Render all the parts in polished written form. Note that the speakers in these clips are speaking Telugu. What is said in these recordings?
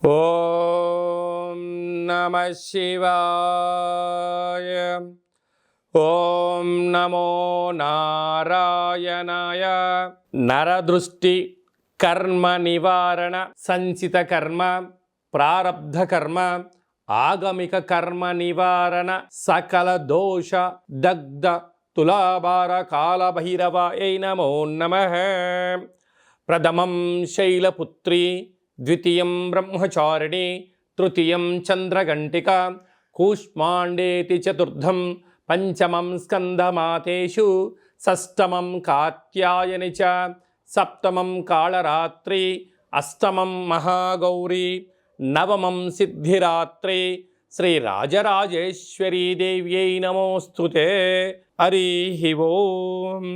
ఓం నమః శివాయ. ఓం నమో నారాయణాయ. నరదృష్టి కర్మ నివారణ, సంచిత కర్మ, ప్రారబ్ధ కర్మ, ఆగమిక కర్మ నివారణ, సకల దోష దగ్ధ తులాభార కాల భైరవాయ నమో నమః. ప్రథమం శైలపుత్రి, ద్వితీయం బ్రహ్మచారిణి, తృతీయం చంద్రఘంటిక, కూష్మాండేతి చతుర్థం, పంచమం స్కందమాతేషు, షష్టమం కాత్యాయని చ, సప్తమం కాళరాత్రి, అష్టమం మహాగౌరీ, నవమం సిద్ధిరాత్రి. శ్రీ రాజరాజేశ్వరీ దేవ్యై నమోస్తుతే. హరి ఓం.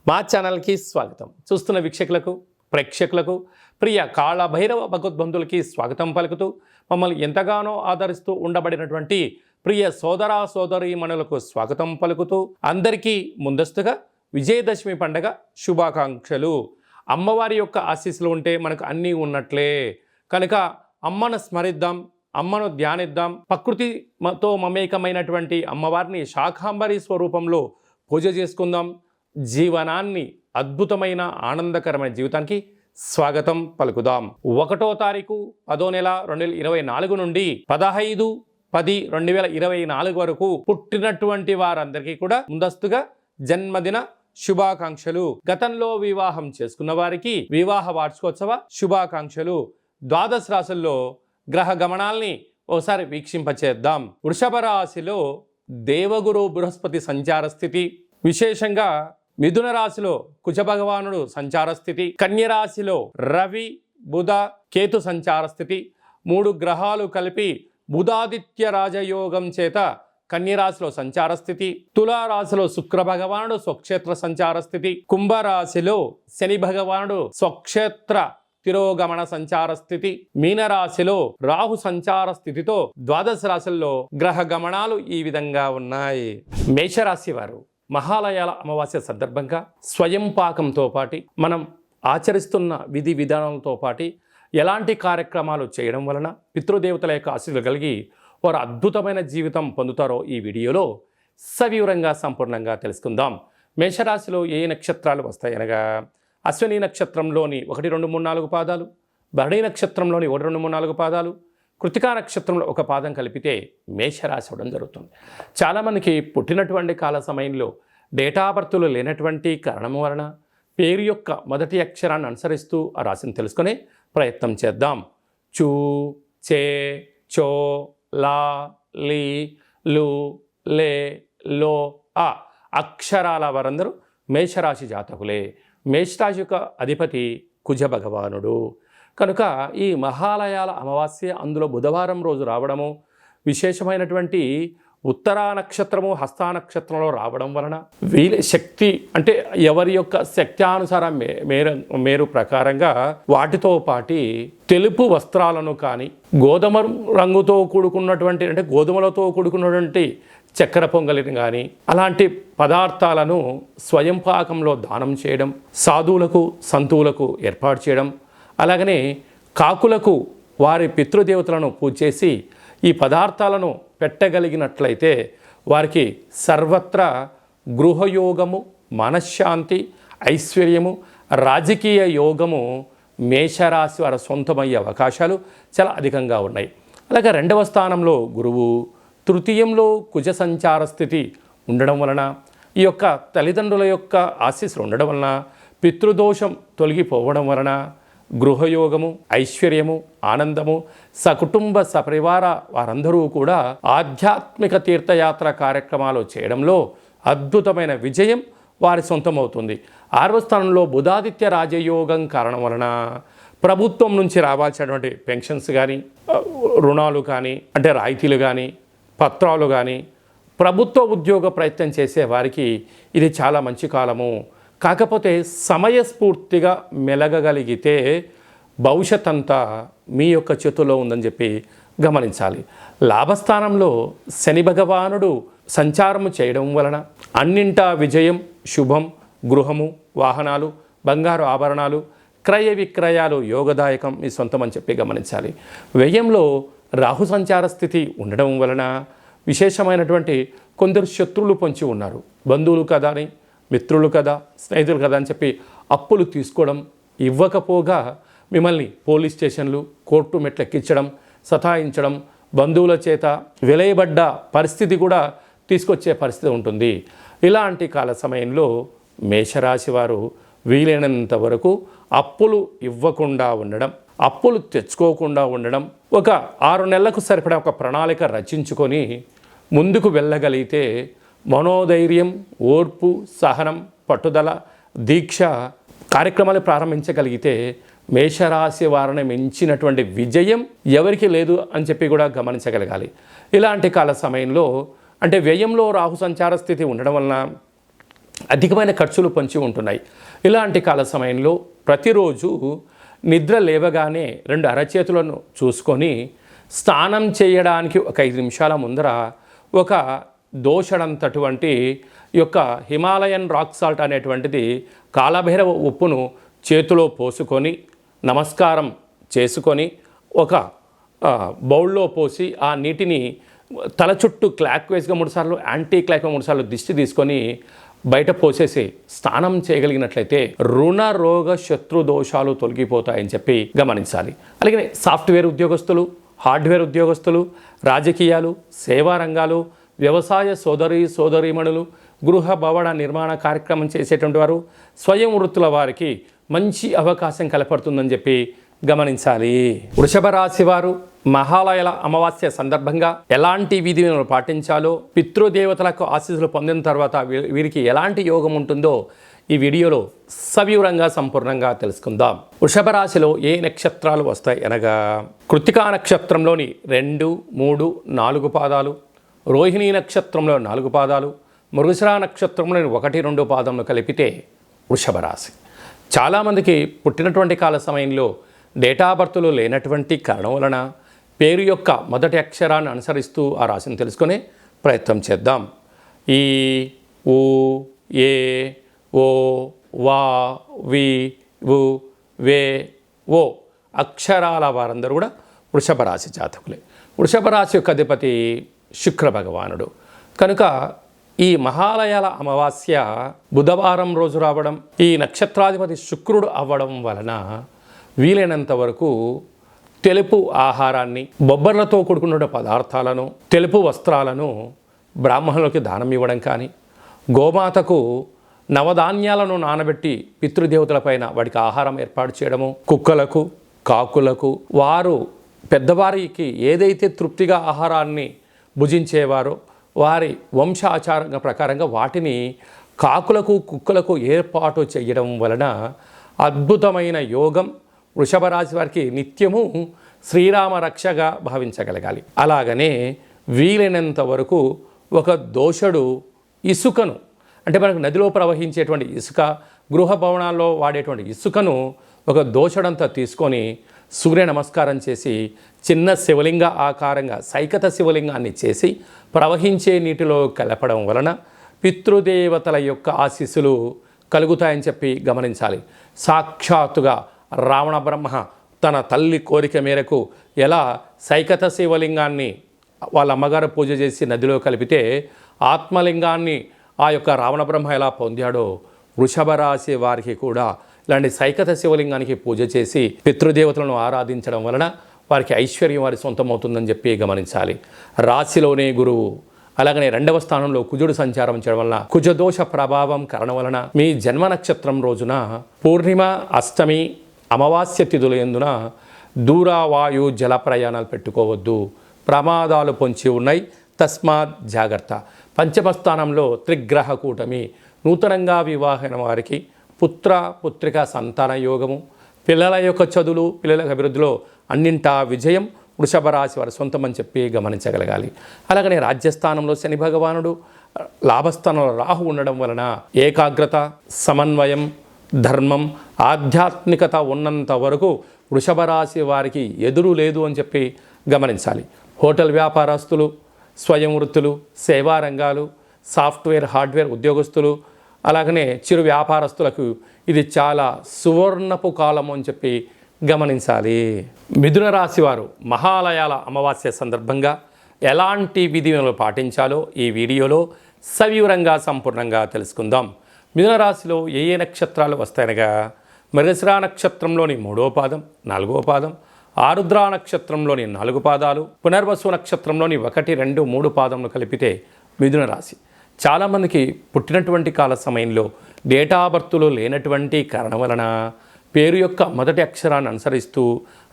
మా ఛానల్కి స్వాగతం. చూస్తున్న వీక్షకులకు, ప్రేక్షకులకు, ప్రియ కాళభైరవ భగవద్బంధులకి స్వాగతం పలుకుతూ, మమ్మల్ని ఎంతగానో ఆదరిస్తూ ఉండబడినటువంటి ప్రియ సోదర సోదరీమణులకు స్వాగతం పలుకుతూ, అందరికీ ముందస్తుగా విజయదశమి పండగ శుభాకాంక్షలు. అమ్మవారి యొక్క ఆశీస్సులు ఉంటే మనకు అన్నీ ఉన్నట్లే కనుక అమ్మను స్మరిద్దాం, అమ్మను ధ్యానిద్దాం. ప్రకృతితో మమేకమైనటువంటి అమ్మవారిని శాకాంబరి స్వరూపంలో పూజ చేసుకుందాం. జీవనాన్ని అద్భుతమైన ఆనందకరమైన జీవితానికి స్వాగతం పలుకుదాం. 1వ తారీఖు 10వ నెల 2024 నుండి 15/10/2024 వరకు పుట్టినటువంటి వారందరికీ కూడా ముందస్తుగా జన్మదిన శుభాకాంక్షలు. గతంలో వివాహం చేసుకున్న వారికి వివాహ వార్షికోత్సవ శుభాకాంక్షలు. ద్వాదశ రాశుల్లో గ్రహ గమనాల్ని ఓసారి వీక్షింపచేద్దాం. వృషభ రాశిలో దేవగురు బృహస్పతి సంచార స్థితి, విశేషంగా మిథున రాశిలో కుజ భగవానుడు సంచార స్థితి, కన్య రాశిలో రవి బుధ కేతు సంచార స్థితి. 3 గ్రహాలు కలిపి బుధాదిత్య రాజయోగం చేత కన్యరాశిలో సంచార స్థితి. తులారాశిలో శుక్ర భగవానుడు స్వక్షేత్ర సంచార స్థితి. కుంభరాశిలో శని భగవానుడు స్వక్షేత్ర తిరోగమన సంచార స్థితి. మీనరాశిలో రాహు సంచార స్థితితో ద్వాదశ రాశుల్లో గ్రహ గమనాలు ఈ విధంగా ఉన్నాయి. మేషరాశి వారు మహాలయాల అమావాస్య సందర్భంగా స్వయం పాకంతో పాటు మనం ఆచరిస్తున్న విధి విధానాలతో పాటు ఎలాంటి కార్యక్రమాలు చేయడం వలన పితృదేవతల యొక్క ఆశీస్సులు కలిగి వారు అద్భుతమైన జీవితం పొందుతారో ఈ వీడియోలో సవివరంగా సంపూర్ణంగా తెలుసుకుందాం. మేషరాశిలో ఏ నక్షత్రాలు వస్తాయనగా అశ్విని నక్షత్రంలోని 1, 2, 3, 4 పాదాలు, భరణి నక్షత్రంలోని 1, 2, 3, 4 పాదాలు, కృతికా నక్షత్రంలో 1 పాదం కలిపితే మేషరాశి అవడం జరుగుతుంది. చాలామందికి పుట్టినటువంటి కాల సమయంలో డేటా బర్తులు లేనటువంటి కారణం వలన పేరు యొక్క మొదటి అక్షరాన్ని అనుసరిస్తూ ఆ రాశిని తెలుసుకునే ప్రయత్నం చేద్దాం. చూ, చే, చో, లా, లీ, లు, లే, లో, ఆ అక్షరాల వారందరూ మేషరాశి జాతకులే. మేషరాశి యొక్క అధిపతి కుజ భగవానుడు కనుక ఈ మహాలయాల అమావాస్య అందులో బుధవారం రోజు రావడము, విశేషమైనటువంటి ఉత్తరా నక్షత్రము హస్తా నక్షత్రంలో రావడం వలన వీళ్ళ శక్తి అంటే ఎవరి యొక్క శక్త్యానుసారం మేరు ప్రకారంగా వాటితో పాటి తెలుపు వస్త్రాలను కానీ, గోధుమ రంగుతో కూడుకున్నటువంటి అంటే గోధుమలతో కూడుకున్నటువంటి చక్కెర పొంగలిని కానీ అలాంటి పదార్థాలను స్వయం పాకంలో దానం చేయడం, సాధువులకు సంతువులకు ఏర్పాటు చేయడం, అలాగనే కాకులకు వారి పితృదేవతలను పూజ చేసి ఈ పదార్థాలను పెట్టగలిగినట్లయితే వారికి సర్వత్రా గృహయోగము, మనశ్శాంతి, ఐశ్వర్యము, రాజకీయ యోగము మేషరాశి వారి సొంతమయ్యే అవకాశాలు చాలా అధికంగా ఉన్నాయి. అలాగే 2వ స్థానంలో గురువు, తృతీయంలో కుజ సంచార స్థితి ఉండడం వలన ఈ యొక్క తల్లిదండ్రుల యొక్క ఆశీస్సులు ఉండడం వలన పితృదోషం తొలగిపోవడం వలన గృహయోగము, ఐశ్వర్యము, ఆనందము, సకుటుంబ సపరివార వారందరూ కూడా ఆధ్యాత్మిక తీర్థయాత్ర కార్యక్రమాలు చేయడంలో అద్భుతమైన విజయం వారి సొంతమవుతుంది. 6వ స్థానంలో బుధాదిత్య రాజయోగం కారణం వలన ప్రభుత్వం నుంచి రావాల్సినటువంటి పెన్షన్స్ కానీ, రుణాలు కానీ అంటే రాయితీలు కానీ, పత్రాలు కానీ, ప్రభుత్వ ఉద్యోగ ప్రయత్నం చేసే వారికి ఇది చాలా మంచి కాలము. కాకపోతే సమయస్ఫూర్తిగా మెలగగలిగితే భవిష్యత్ అంతా మీ యొక్క చేతుల్లో ఉందని చెప్పి గమనించాలి. లాభస్థానంలో శని భగవానుడు సంచారము చేయడం వలన అన్నింటా విజయం, శుభం, గృహము, వాహనాలు, బంగారు ఆభరణాలు, క్రయ విక్రయాలు యోగదాయకం, మీ సొంతం అని చెప్పి గమనించాలి. వ్యయంలో రాహు సంచార స్థితి ఉండడం వలన విశేషమైనటువంటి కొందరు శత్రువులు పొంచి ఉన్నారు. బంధువులు కదా అని, మిత్రులు కదా, స్నేహితులు కదా అని చెప్పి అప్పులు తీసుకోవడం, ఇవ్వకపోగా మిమ్మల్ని పోలీస్ స్టేషన్లు, కోర్టు మెట్లెక్కించడం, సతాయించడం, బంధువుల చేత వెలయబడ్డ పరిస్థితి కూడా తీసుకొచ్చే పరిస్థితి ఉంటుంది. ఇలాంటి కాల సమయంలో మేషరాశి వారు వీలైనంత వరకు అప్పులు ఇవ్వకుండా ఉండడం, అప్పులు తెచ్చుకోకుండా ఉండడం, ఒక 6 నెలలకు సరిపడా ఒక ప్రణాళిక రచించుకొని ముందుకు వెళ్ళగలిగితే మనోధైర్యం, ఓర్పు, సహనం, పట్టుదల, దీక్ష కార్యక్రమాలు ప్రారంభించగలిగితే మేషరాశి వారిని మించినటువంటి విజయం ఎవరికి లేదు అని చెప్పి కూడా గమనించగలగాలి. ఇలాంటి కాల సమయంలో అంటే వ్యయంలో రాహు సంచార స్థితి ఉండడం వలన అధికమైన ఖర్చులు పొంచి ఉంటున్నాయి. ఇలాంటి కాల సమయంలో ప్రతిరోజు నిద్ర లేవగానే 2 అరచేతులను చూసుకొని స్నానం చేయడానికి ఒక 5 నిమిషాల ముందర ఒక దోషడంతటువంటి యొక్క హిమాలయన్ రాక్ సాల్ట్ అనేటువంటిది కాలభైరవ ఉప్పును చేతిలో పోసుకొని నమస్కారం చేసుకొని ఒక బౌల్లో పోసి ఆ నీటిని తల చుట్టూ క్లాక్ వైజ్గా 3 సార్లు, యాంటీ క్లాక్ 3 సార్లు దిష్టి తీసుకొని బయట పోసేసి స్నానం చేయగలిగినట్లయితే రుణ రోగ శత్రు దోషాలు తొలగిపోతాయని చెప్పి గమనించాలి. అలాగే సాఫ్ట్వేర్ ఉద్యోగస్తులు, హార్డ్వేర్ ఉద్యోగస్తులు, రాజకీయాలు, సేవా రంగాలు, వ్యవసాయ సోదరీమణులు, గృహ భవన నిర్మాణ కార్యక్రమం చేసేటువంటి వారు, స్వయం వృత్తుల వారికి మంచి అవకాశం కలపడుతుందని చెప్పి గమనించాలి. వృషభ రాశి వారు మహాలయాల అమావాస్య సందర్భంగా ఎలాంటి విధులను పాటించాలో, పితృదేవతలకు ఆశీస్సులు పొందిన తర్వాత వీరికి ఎలాంటి యోగం ఉంటుందో ఈ వీడియోలో సవివరంగా సంపూర్ణంగా తెలుసుకుందాం. వృషభ రాశిలో ఏ నక్షత్రాలు వస్తాయి అనగా కృత్తికా నక్షత్రంలోని 2, 3, 4 పాదాలు, రోహిణీ నక్షత్రంలో 4 పాదాలు, మృగశిర నక్షత్రంలోని 1, 2 పాదములు కలిపితే వృషభ రాశి. చాలామందికి పుట్టినటువంటి కాల సమయంలో డేటా బర్త్లు లేనటువంటి కారణం వలన పేరు యొక్క మొదటి అక్షరాన్ని అనుసరిస్తూ ఆ రాశిని తెలుసుకునే ప్రయత్నం చేద్దాం. ఈ, ఊ, ఏ, ఓ, వా, వి, వు, వే, ఓ అక్షరాల వారందరూ కూడా వృషభ రాశి జాతకులే. వృషభ రాశి యొక్క అధిపతి శుక్ర భగవానుడు కనుక ఈ మహాలయాల అమావాస్య బుధవారం రోజు రావడం, ఈ నక్షత్రాధిపతి శుక్రుడు అవ్వడం వలన వీలైనంత వరకు తెలుపు ఆహారాన్ని, బొబ్బర్లతో కూడుకున్న పదార్థాలను, తెలుపు వస్త్రాలను బ్రాహ్మణులకి దానం ఇవ్వడం కానీ, గోమాతకు నవధాన్యాలను నానబెట్టి పితృదేవతలపైన వాటికి ఆహారం ఏర్పాటు చేయడము, కుక్కలకు, కాకులకు, వారు పెద్దవారికి ఏదైతే తృప్తిగా ఆహారాన్ని భుజించేవారో వారి వంశాచార ప్రకారంగా వాటిని కాకులకు, కుక్కలకు ఏర్పాటు చేయడం వలన అద్భుతమైన యోగం వృషభ రాశి వారికి నిత్యము శ్రీరామ రక్షగా భావించగలగాలి. అలాగనే వీలైనంత వరకు ఒక దోషుడు ఇసుకను, అంటే మనకు నదిలో ప్రవహించేటువంటి ఇసుక, గృహ భవనాల్లో వాడేటువంటి ఇసుకను ఒక దోషడంతా తీసుకొని సూర్య నమస్కారం చేసి చిన్న శివలింగ ఆకారంగా సైకత శివలింగాన్ని చేసి ప్రవహించే నీటిలో కలపడం వలన పితృదేవతల యొక్క ఆశీస్సులు కలుగుతాయని చెప్పి గమనించాలి. సాక్షాత్తుగా రావణ బ్రహ్మ తన తల్లి కోరిక మేరకు ఎలా సైకత శివలింగాన్ని వాళ్ళ అమ్మగారు పూజ చేసి నదిలో కలిపితే ఆత్మలింగాన్ని ఆ యొక్క రావణ బ్రహ్మ ఎలా పొందాడో వృషభ రాశి వారికి కూడా ఇలాంటి సైకత శివలింగానికి పూజ చేసి పితృదేవతలను ఆరాధించడం వలన వారికి ఐశ్వర్యం వారి సొంతమవుతుందని చెప్పి గమనించాలి. రాశిలోనే గురువు, అలాగనే 2వ స్థానంలో కుజుడు సంచారం చేయడం వలన కుజదోష ప్రభావం కారణం వలన మీ జన్మ నక్షత్రం రోజున పూర్ణిమ, అష్టమి, అమావాస్య తిథుల యందున దూరవాయు జల ప్రయాణాలు పెట్టుకోవద్దు, ప్రమాదాలు పొంచి ఉన్నాయి, తస్మాత్ జాగ్రత్త. 5వ స్థానంలో త్రిగ్రహ కూటమి, నూతనంగా వివాహమైన వారికి పుత్ర పుత్రిక సంతాన యోగము, పిల్లల యొక్క చదువులు, పిల్లల అభివృద్ధిలో అన్నింటా విజయం వృషభ రాశి వారి సొంతమని చెప్పి గమనించగలగాలి. అలాగనే రాజ్యస్థానంలో శని భగవానుడు, లాభస్థానంలో రాహు ఉండడం వలన ఏకాగ్రత, సమన్వయం, ధర్మం, ఆధ్యాత్మికత ఉన్నంత వరకు వృషభ రాశి వారికి ఎదురు లేదు అని చెప్పి గమనించాలి. హోటల్ వ్యాపారస్తులు, స్వయం వృత్తులు, సేవా రంగాలు, సాఫ్ట్వేర్, హార్డ్వేర్ ఉద్యోగస్తులు, అలాగనే చిరు వ్యాపారస్తులకు ఇది చాలా సువర్ణపు కాలము అని చెప్పి గమనించాలి. మిథున రాశి వారు మహాలయాల అమావాస్య సందర్భంగా ఎలాంటి విధులను పాటించాలో ఈ వీడియోలో సవివరంగా సంపూర్ణంగా తెలుసుకుందాం. మిథున రాశిలో ఏ ఏ నక్షత్రాలు వస్తాయనగా మృగశిర నక్షత్రంలోని 3వ పాదం, 4వ పాదం, ఆరుద్ర నక్షత్రంలోని 4 పాదాలు, పునర్వసు నక్షత్రంలోని 1, 2, 3 పాదములు కలిపితే మిథున రాశి. చాలామందికి పుట్టినటువంటి కాల సమయంలో డేటా బర్త్లో లేనటువంటి కారణం వలన పేరు యొక్క మొదటి అక్షరాన్ని అనుసరిస్తూ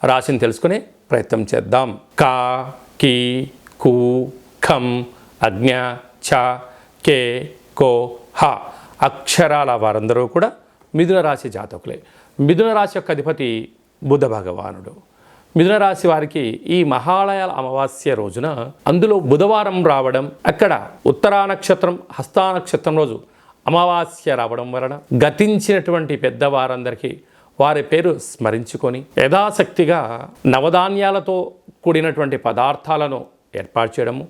రాశిని తెలుసుకునే ప్రయత్నం చేద్దాం. క, కి, కు, ఖం, అజ్ఞ, చ, కే, కో, హ అక్షరాల వారందరూ కూడా మిథున రాశి జాతకులే. మిథున రాశి యొక్క అధిపతి బుధ భగవానుడు. మిథున రాశి వారికి ఈ మహాలయాల అమావాస్య రోజున అందులో బుధవారం రావడం, అక్కడ ఉత్తరా నక్షత్రం, హస్తా నక్షత్రం రోజు అమావాస్య రావడం వలన గతించినటువంటి పెద్దవారందరికీ వారి పేరు స్మరించుకొని యథాశక్తిగా నవధాన్యాలతో కూడినటువంటి పదార్థాలను ఏర్పాటు చేయడము,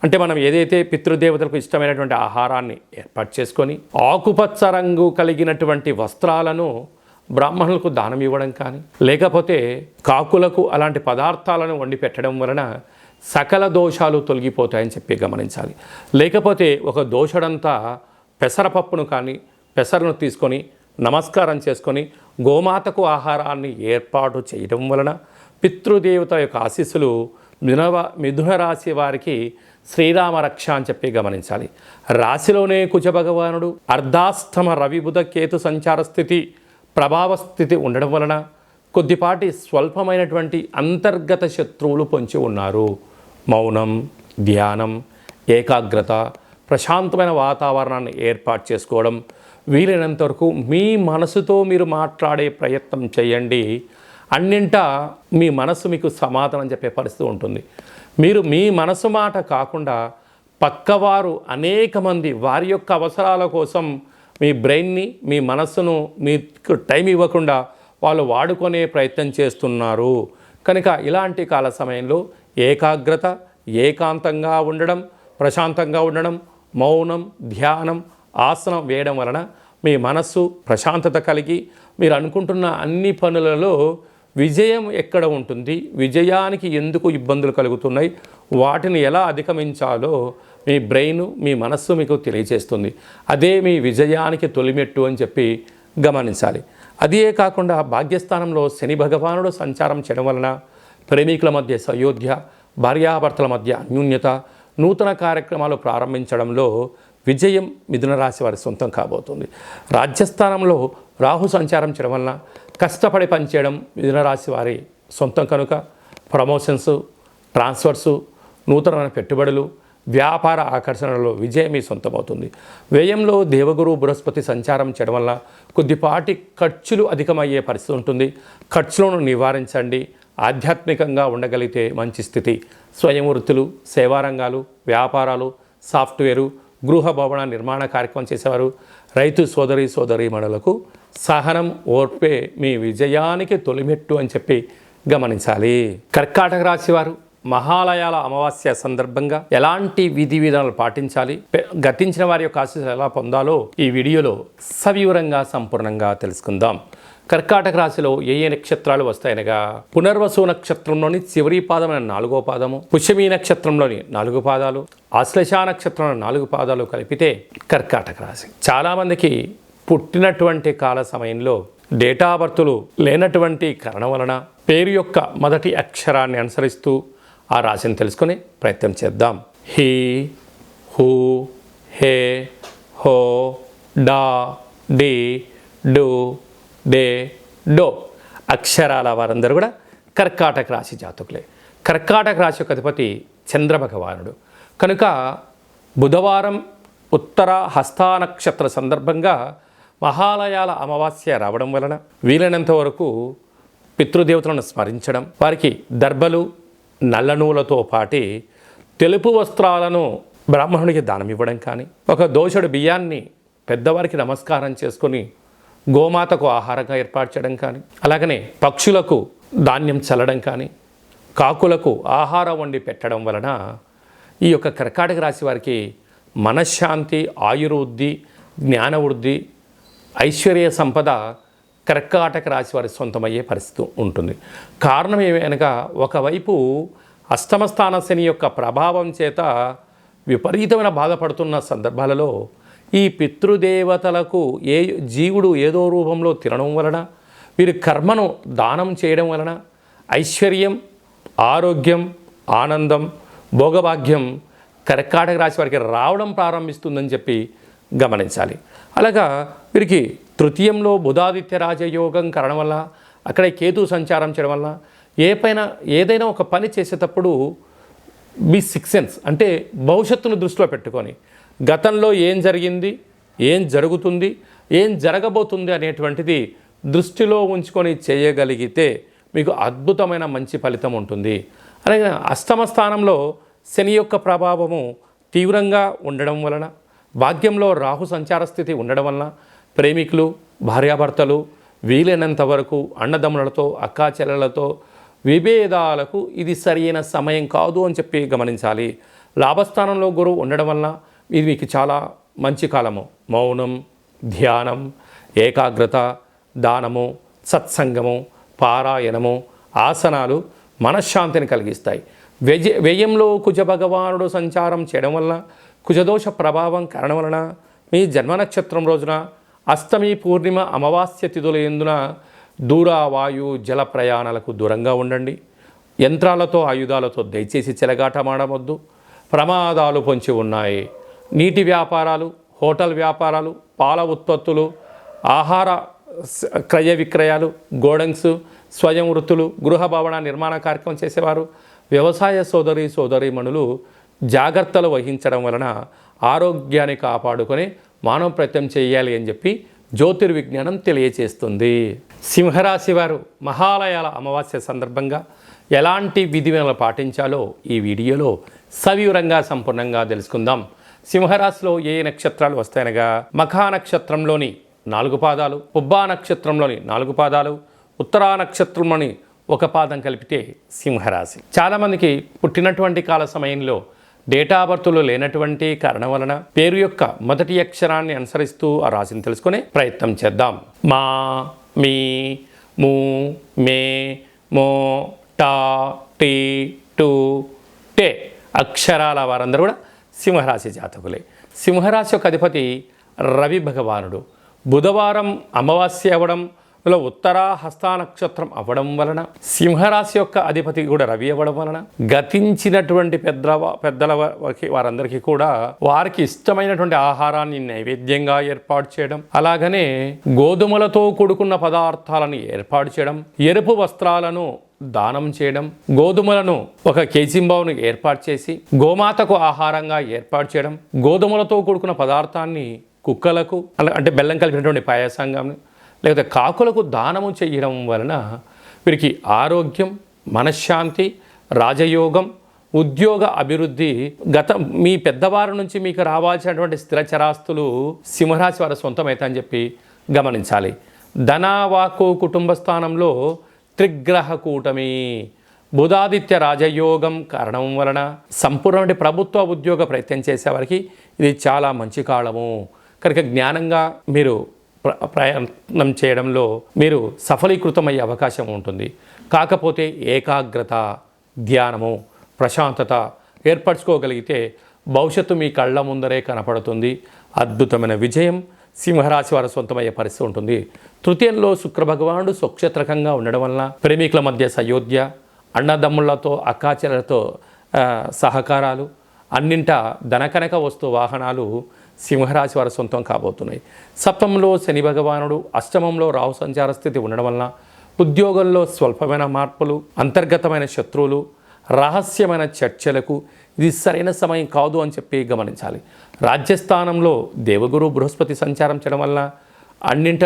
అంటే మనం ఏదైతే పితృదేవతలకు ఇష్టమైనటువంటి ఆహారాన్ని ఏర్పాటు చేసుకొని ఆకుపచ్చ రంగు కలిగినటువంటి వస్త్రాలను బ్రాహ్మణులకు దానం ఇవ్వడం కానీ, లేకపోతే కాకులకు అలాంటి పదార్థాలను వండి పెట్టడం వలన సకల దోషాలు తొలగిపోతాయని చెప్పి గమనించాలి. లేకపోతే ఒక దోషడంతా పెసరపప్పును కానీ పెసరను తీసుకొని నమస్కారం చేసుకొని గోమాతకు ఆహారాన్ని ఏర్పాటు చేయడం వలన పితృదేవత యొక్క ఆశీస్సులు మిథున రాశి వారికి శ్రీరామ రక్ష అని చెప్పి గమనించాలి. రాశిలోనే కుజ భగవానుడు అర్ధాష్టమ రవి బుధ కేతు సంచార స్థితి ప్రభావ స్థితి ఉండడం వలన కొద్దిపాటి స్వల్పమైనటువంటి అంతర్గత శత్రువులు పొంచి ఉన్నారు. మౌనం, ధ్యానం, ఏకాగ్రత, ప్రశాంతమైన వాతావరణాన్ని ఏర్పాటు చేసుకోవడం, వీలైనంత వరకు మీ మనసుతో మీరు మాట్లాడే ప్రయత్నం చేయండి. అన్నింటా మీ మనసు మీకు సమాధానం చెప్పే పరిస్థితి ఉంటుంది. మీరు మీ మనసు మాట కాకుండా పక్కవారు అనేక మంది వారి యొక్క అవసరాల కోసం మీ బ్రెయిన్ని, మీ మనస్సును మీకు టైం ఇవ్వకుండా వాళ్ళు వాడుకునే ప్రయత్నం చేస్తున్నారు. కనుక ఇలాంటి కాల సమయంలో ఏకాగ్రత, ఏకాంతంగా ఉండడం, ప్రశాంతంగా ఉండడం, మౌనం, ధ్యానం, ఆసనం వేయడం వలన మీ మనస్సు ప్రశాంతత కలిగి మీరు అనుకుంటున్న అన్ని పనులలో విజయం ఎక్కడ ఉంటుంది, విజయానికి ఎందుకు ఇబ్బందులు కలుగుతున్నాయి, వాటిని ఎలా అధిగమించాలో మీ బ్రెయిన్, మీ మనస్సు మీకు తెలియజేస్తుంది. అదే మీ విజయానికి తొలిమెట్టు అని చెప్పి గమనించాలి. అదే కాకుండా భాగ్యస్థానంలో శని భగవానుడు సంచారం చేయడం వలన ప్రేమికుల మధ్య సయోధ్య, భార్యాభర్తల మధ్య అన్యూన్యత, నూతన కార్యక్రమాలు ప్రారంభించడంలో విజయం మిథున రాశి వారి సొంతం కాబోతుంది. రాజ్యస్థానంలో రాహు సంచారం చేయడం వలన కష్టపడి పనిచేయడం మిథున రాశి వారి సొంతం కనుక ప్రమోషన్స్, ట్రాన్స్ఫర్సు, నూతనమైన పెట్టుబడులు, వ్యాపార ఆకర్షణలో విజయం మీ సొంతమవుతుంది. వ్యయంలో దేవగురు బృహస్పతి సంచారం చేయడం వల్ల కొద్దిపాటి ఖర్చులు అధికమయ్యే పరిస్థితి ఉంటుంది. ఖర్చులను నివారించండి. ఆధ్యాత్మికంగా ఉండగలిగితే మంచి స్థితి. స్వయం వృత్తులు, సేవారంగాలు, వ్యాపారాలు, సాఫ్ట్వేరు, గృహ భవన నిర్మాణ కార్యక్రమం చేసేవారు, రైతు సోదరీమణులకు సహనం, ఓర్పే మీ విజయానికి తొలిమెట్టు అని చెప్పి గమనించాలి. కర్కాటక రాశి వారు మహాలయాల అమావాస్య సందర్భంగా ఎలాంటి విధి విధానాలు పాటించాలి, గతించిన వారి యొక్క ఆశీస్సులు ఎలా పొందాలో ఈ వీడియోలో సవివరంగా సంపూర్ణంగా తెలుసుకుందాం. కర్కాటక రాశిలో ఏ ఏ నక్షత్రాలు వస్తాయనగా పునర్వసు నక్షత్రంలోని చివరి పాదమైన 4వ పాదము, పుష్యమీ నక్షత్రంలోని 4 పాదాలు, ఆశ్లేష నక్షత్రంలో 4 పాదాలు కలిపితే కర్కాటక రాశి. చాలామందికి పుట్టినటువంటి కాల సమయంలో డేటా బర్తులు లేనటువంటి కారణం వలన పేరు యొక్క మొదటి అక్షరాన్ని అనుసరిస్తూ ఆ రాశిని తెలుసుకునే ప్రయత్నం చేద్దాం. హీ, హూ, హే, హో, డా, డి, డు, డే, డో అక్షరాల వారందరూ కూడా కర్కాటక రాశి జాతకులే. కర్కాటక రాశి యొక్క అధిపతి చంద్ర భగవానుడు కనుక బుధవారం ఉత్తర హస్తా నక్షత్ర సందర్భంగా మహాలయాల అమావాస్య రావడం వలన వీలైనంత వరకు పితృదేవతలను స్మరించడం, వారికి దర్భలు, నల్ల నూలతో పాటి తెలుపు వస్త్రాలను బ్రాహ్మణుడికి దానం ఇవ్వడం కానీ, ఒక దోషుడు బియ్యాన్ని పెద్దవారికి నమస్కారం చేసుకొని గోమాతకు ఆహారంగా ఏర్పాటు చేయడం కానీ, అలాగనే పక్షులకు ధాన్యం చల్లడం కానీ, కాకులకు ఆహారం వండి పెట్టడం వలన ఈ యొక్క కర్కాటక రాశి వారికి మనశ్శాంతి, ఆయుర్వృద్ధి, జ్ఞాన వృద్ధి, ఐశ్వర్య సంపద కర్కాటక రాశి వారి సొంతమయ్యే పరిస్థితి ఉంటుంది. కారణం ఏమనగా ఒకవైపు అష్టమ స్థాన శని యొక్క ప్రభావం చేత విపరీతమైన బాధపడుతున్న సందర్భాలలో ఈ పితృదేవతలకు జీవుడు ఏదో రూపంలో తినడం వలన, వీరి కర్మను దానం చేయడం వలన ఐశ్వర్యం, ఆరోగ్యం, ఆనందం, భోగభాగ్యం కర్కాటక రాశి వారికి రావడం ప్రారంభిస్తుందని చెప్పి గమనించాలి. అలాగా వీరికి తృతీయంలో బుధాదిత్య రాజయోగం కారణం వల్ల, అక్కడే కేతు సంచారం చేయడం వల్ల ఏదైనా ఒక పని చేసేటప్పుడు మీ సిక్స్ సెన్స్ అంటే భవిష్యత్తును దృష్టిలో పెట్టుకొని గతంలో ఏం జరిగింది, ఏం జరుగుతుంది, ఏం జరగబోతుంది అనేటువంటిది దృష్టిలో ఉంచుకొని చేయగలిగితే మీకు అద్భుతమైన మంచి ఫలితం ఉంటుంది. అలాగే అష్టమ స్థానంలో శని యొక్క ప్రభావము తీవ్రంగా ఉండడం వలన, భాగ్యంలో రాహు సంచార స్థితి ఉండడం వలన ప్రేమికులు, భార్యాభర్తలు వీలైనంత వరకు అన్నదమ్ములతో, అక్కాచెల్లెలతో విభేదాలకు ఇది సరైన సమయం కాదు అని చెప్పి గమనించాలి. లాభస్థానంలో గురువు ఉండడం వలన ఇది మీకు చాలా మంచి కాలము. మౌనం, ధ్యానం, ఏకాగ్రత, దానము, సత్సంగము, పారాయణము, ఆసనాలు మనశ్శాంతిని కలిగిస్తాయి. వ్యయంలో కుజ భగవానుడు సంచారం చేయడం వలన, కుజదోష ప్రభావం కారణం వలన మీ జన్మ నక్షత్రం రోజున అష్టమి, పూర్ణిమ, అమావాస్య తిథుల యందున దూర వాయు జల ప్రయాణాలకు దూరంగా ఉండండి. యంత్రాలతో, ఆయుధాలతో దయచేసి చెలగాటమాడవద్దు. ప్రమాదాలు పొంచి ఉన్నాయి. నీటి వ్యాపారాలు, హోటల్ వ్యాపారాలు, పాల ఉత్పత్తులు, ఆహార క్రయ విక్రయాలు, గోడౌన్స్, స్వయం వృత్తులు, గృహ భవన నిర్మాణ కార్యక్రమం చేసేవారు, వ్యవసాయ సోదరీమణులు జాగ్రత్తలు వహించడం వలన ఆరోగ్యాన్ని కాపాడుకొని మానవ ప్రయత్నం చేయాలి అని చెప్పి జ్యోతిర్విజ్ఞానం తెలియచేస్తుంది. సింహరాశి వారు మహాలయాల అమావాస్య సందర్భంగా ఎలాంటి విధివిధానాలు పాటించాలో ఈ వీడియోలో సవివరంగా సంపూర్ణంగా తెలుసుకుందాం. సింహరాశిలో ఏ నక్షత్రాలు వస్తాయనగా మఖా నక్షత్రంలోని 4 పాదాలు, పుబ్బా నక్షత్రంలోని 4 పాదాలు, ఉత్తరా నక్షత్రంలోని 1 పాదం కలిపితే సింహరాశి. చాలామందికి పుట్టినటువంటి కాల సమయంలో డేటా బర్త్లో లేనటువంటి కారణం వలన పేరు యొక్క మొదటి అక్షరాన్ని అనుసరిస్తూ ఆ రాశిని తెలుసుకునే ప్రయత్నం చేద్దాం. మా, మీ, ము, మే, మో, టా, టీ, టు, టే అక్షరాల వారందరూ కూడా సింహరాశి జాతకులే. సింహరాశి యొక్క అధిపతి రవి భగవానుడు. బుధవారం అమావాస్య అవ్వడంలో ఉత్తరా హస్త నక్షత్రం అవ్వడం వలన, సింహరాశి యొక్క అధిపతి కూడా రవి అవ్వడం వలన గతించినటువంటి పెద్దల వారందరికీ కూడా వారికి ఇష్టమైనటువంటి ఆహారాన్ని నైవేద్యంగా ఏర్పాటు చేయడం, అలాగనే గోధుమలతో కూడుకున్న పదార్థాలను ఏర్పాటు చేయడం, ఎరుపు వస్త్రాలను దానం చేయడం, గోధుమలను 1 కేజీంబావును ఏర్పాటు చేసి గోమాతకు ఆహారంగా ఏర్పాటు చేయడం, గోధుమలతో కూడుకున్న పదార్థాన్ని కుక్కలకు అంటే బెల్లం కలిపినటువంటి పాయసంగా లేకపోతే కాకులకు దానము చేయడం వలన వీరికి ఆరోగ్యం, మనశ్శాంతి, రాజయోగం, ఉద్యోగ అభివృద్ధి, మీ పెద్దవారి నుంచి మీకు రావాల్సినటువంటి స్థిరచరాస్తులు సింహరాశి వారి సొంతమైతే చెప్పి గమనించాలి. ధనవాకు కుటుంబ స్థానంలో త్రిగ్రహ కూటమి, బుధాదిత్య రాజయోగం కారణం వలన సంపూర్ణ ప్రభుత్వ ఉద్యోగ ప్రయత్నం చేసేవారికి ఇది చాలా మంచి కాలము. కనుక జ్ఞానంగా మీరు ప్రయత్నం చేయడంలో మీరు సఫలీకృతమయ్యే అవకాశం ఉంటుంది. కాకపోతే ఏకాగ్రత, ధ్యానము, ప్రశాంతత ఏర్పరచుకోగలిగితే భవిష్యత్తు మీ కళ్ళ ముందరే కనపడుతుంది. అద్భుతమైన విజయం సింహరాశి వారి సొంతమయ్యే పరిస్థితి ఉంటుంది. తృతీయంలో శుక్ర భగవానుడు స్వక్షేత్రకంగా ఉండడం వలన ప్రేమికుల మధ్య సయోధ్య, అన్నదమ్ముళ్లతో, అక్కాచెలతో సహకారాలు, అన్నింట ధనకనక వస్తు వాహనాలు సింహరాశి వారి సొంతం కాబోతున్నాయి. సప్తమంలో శని భగవానుడు, అష్టమంలో రాహు సంచార స్థితి ఉండడం వలన ఉద్యోగంలో స్వల్పమైన మార్పులు, అంతర్గతమైన శత్రువులు, రహస్యమైన చర్చలకు ఇది సరైన సమయం కాదు అని చెప్పి గమనించాలి. రాజ్యస్థానంలో దేవగురు బృహస్పతి సంచారం చేయడం వల్ల అన్నింట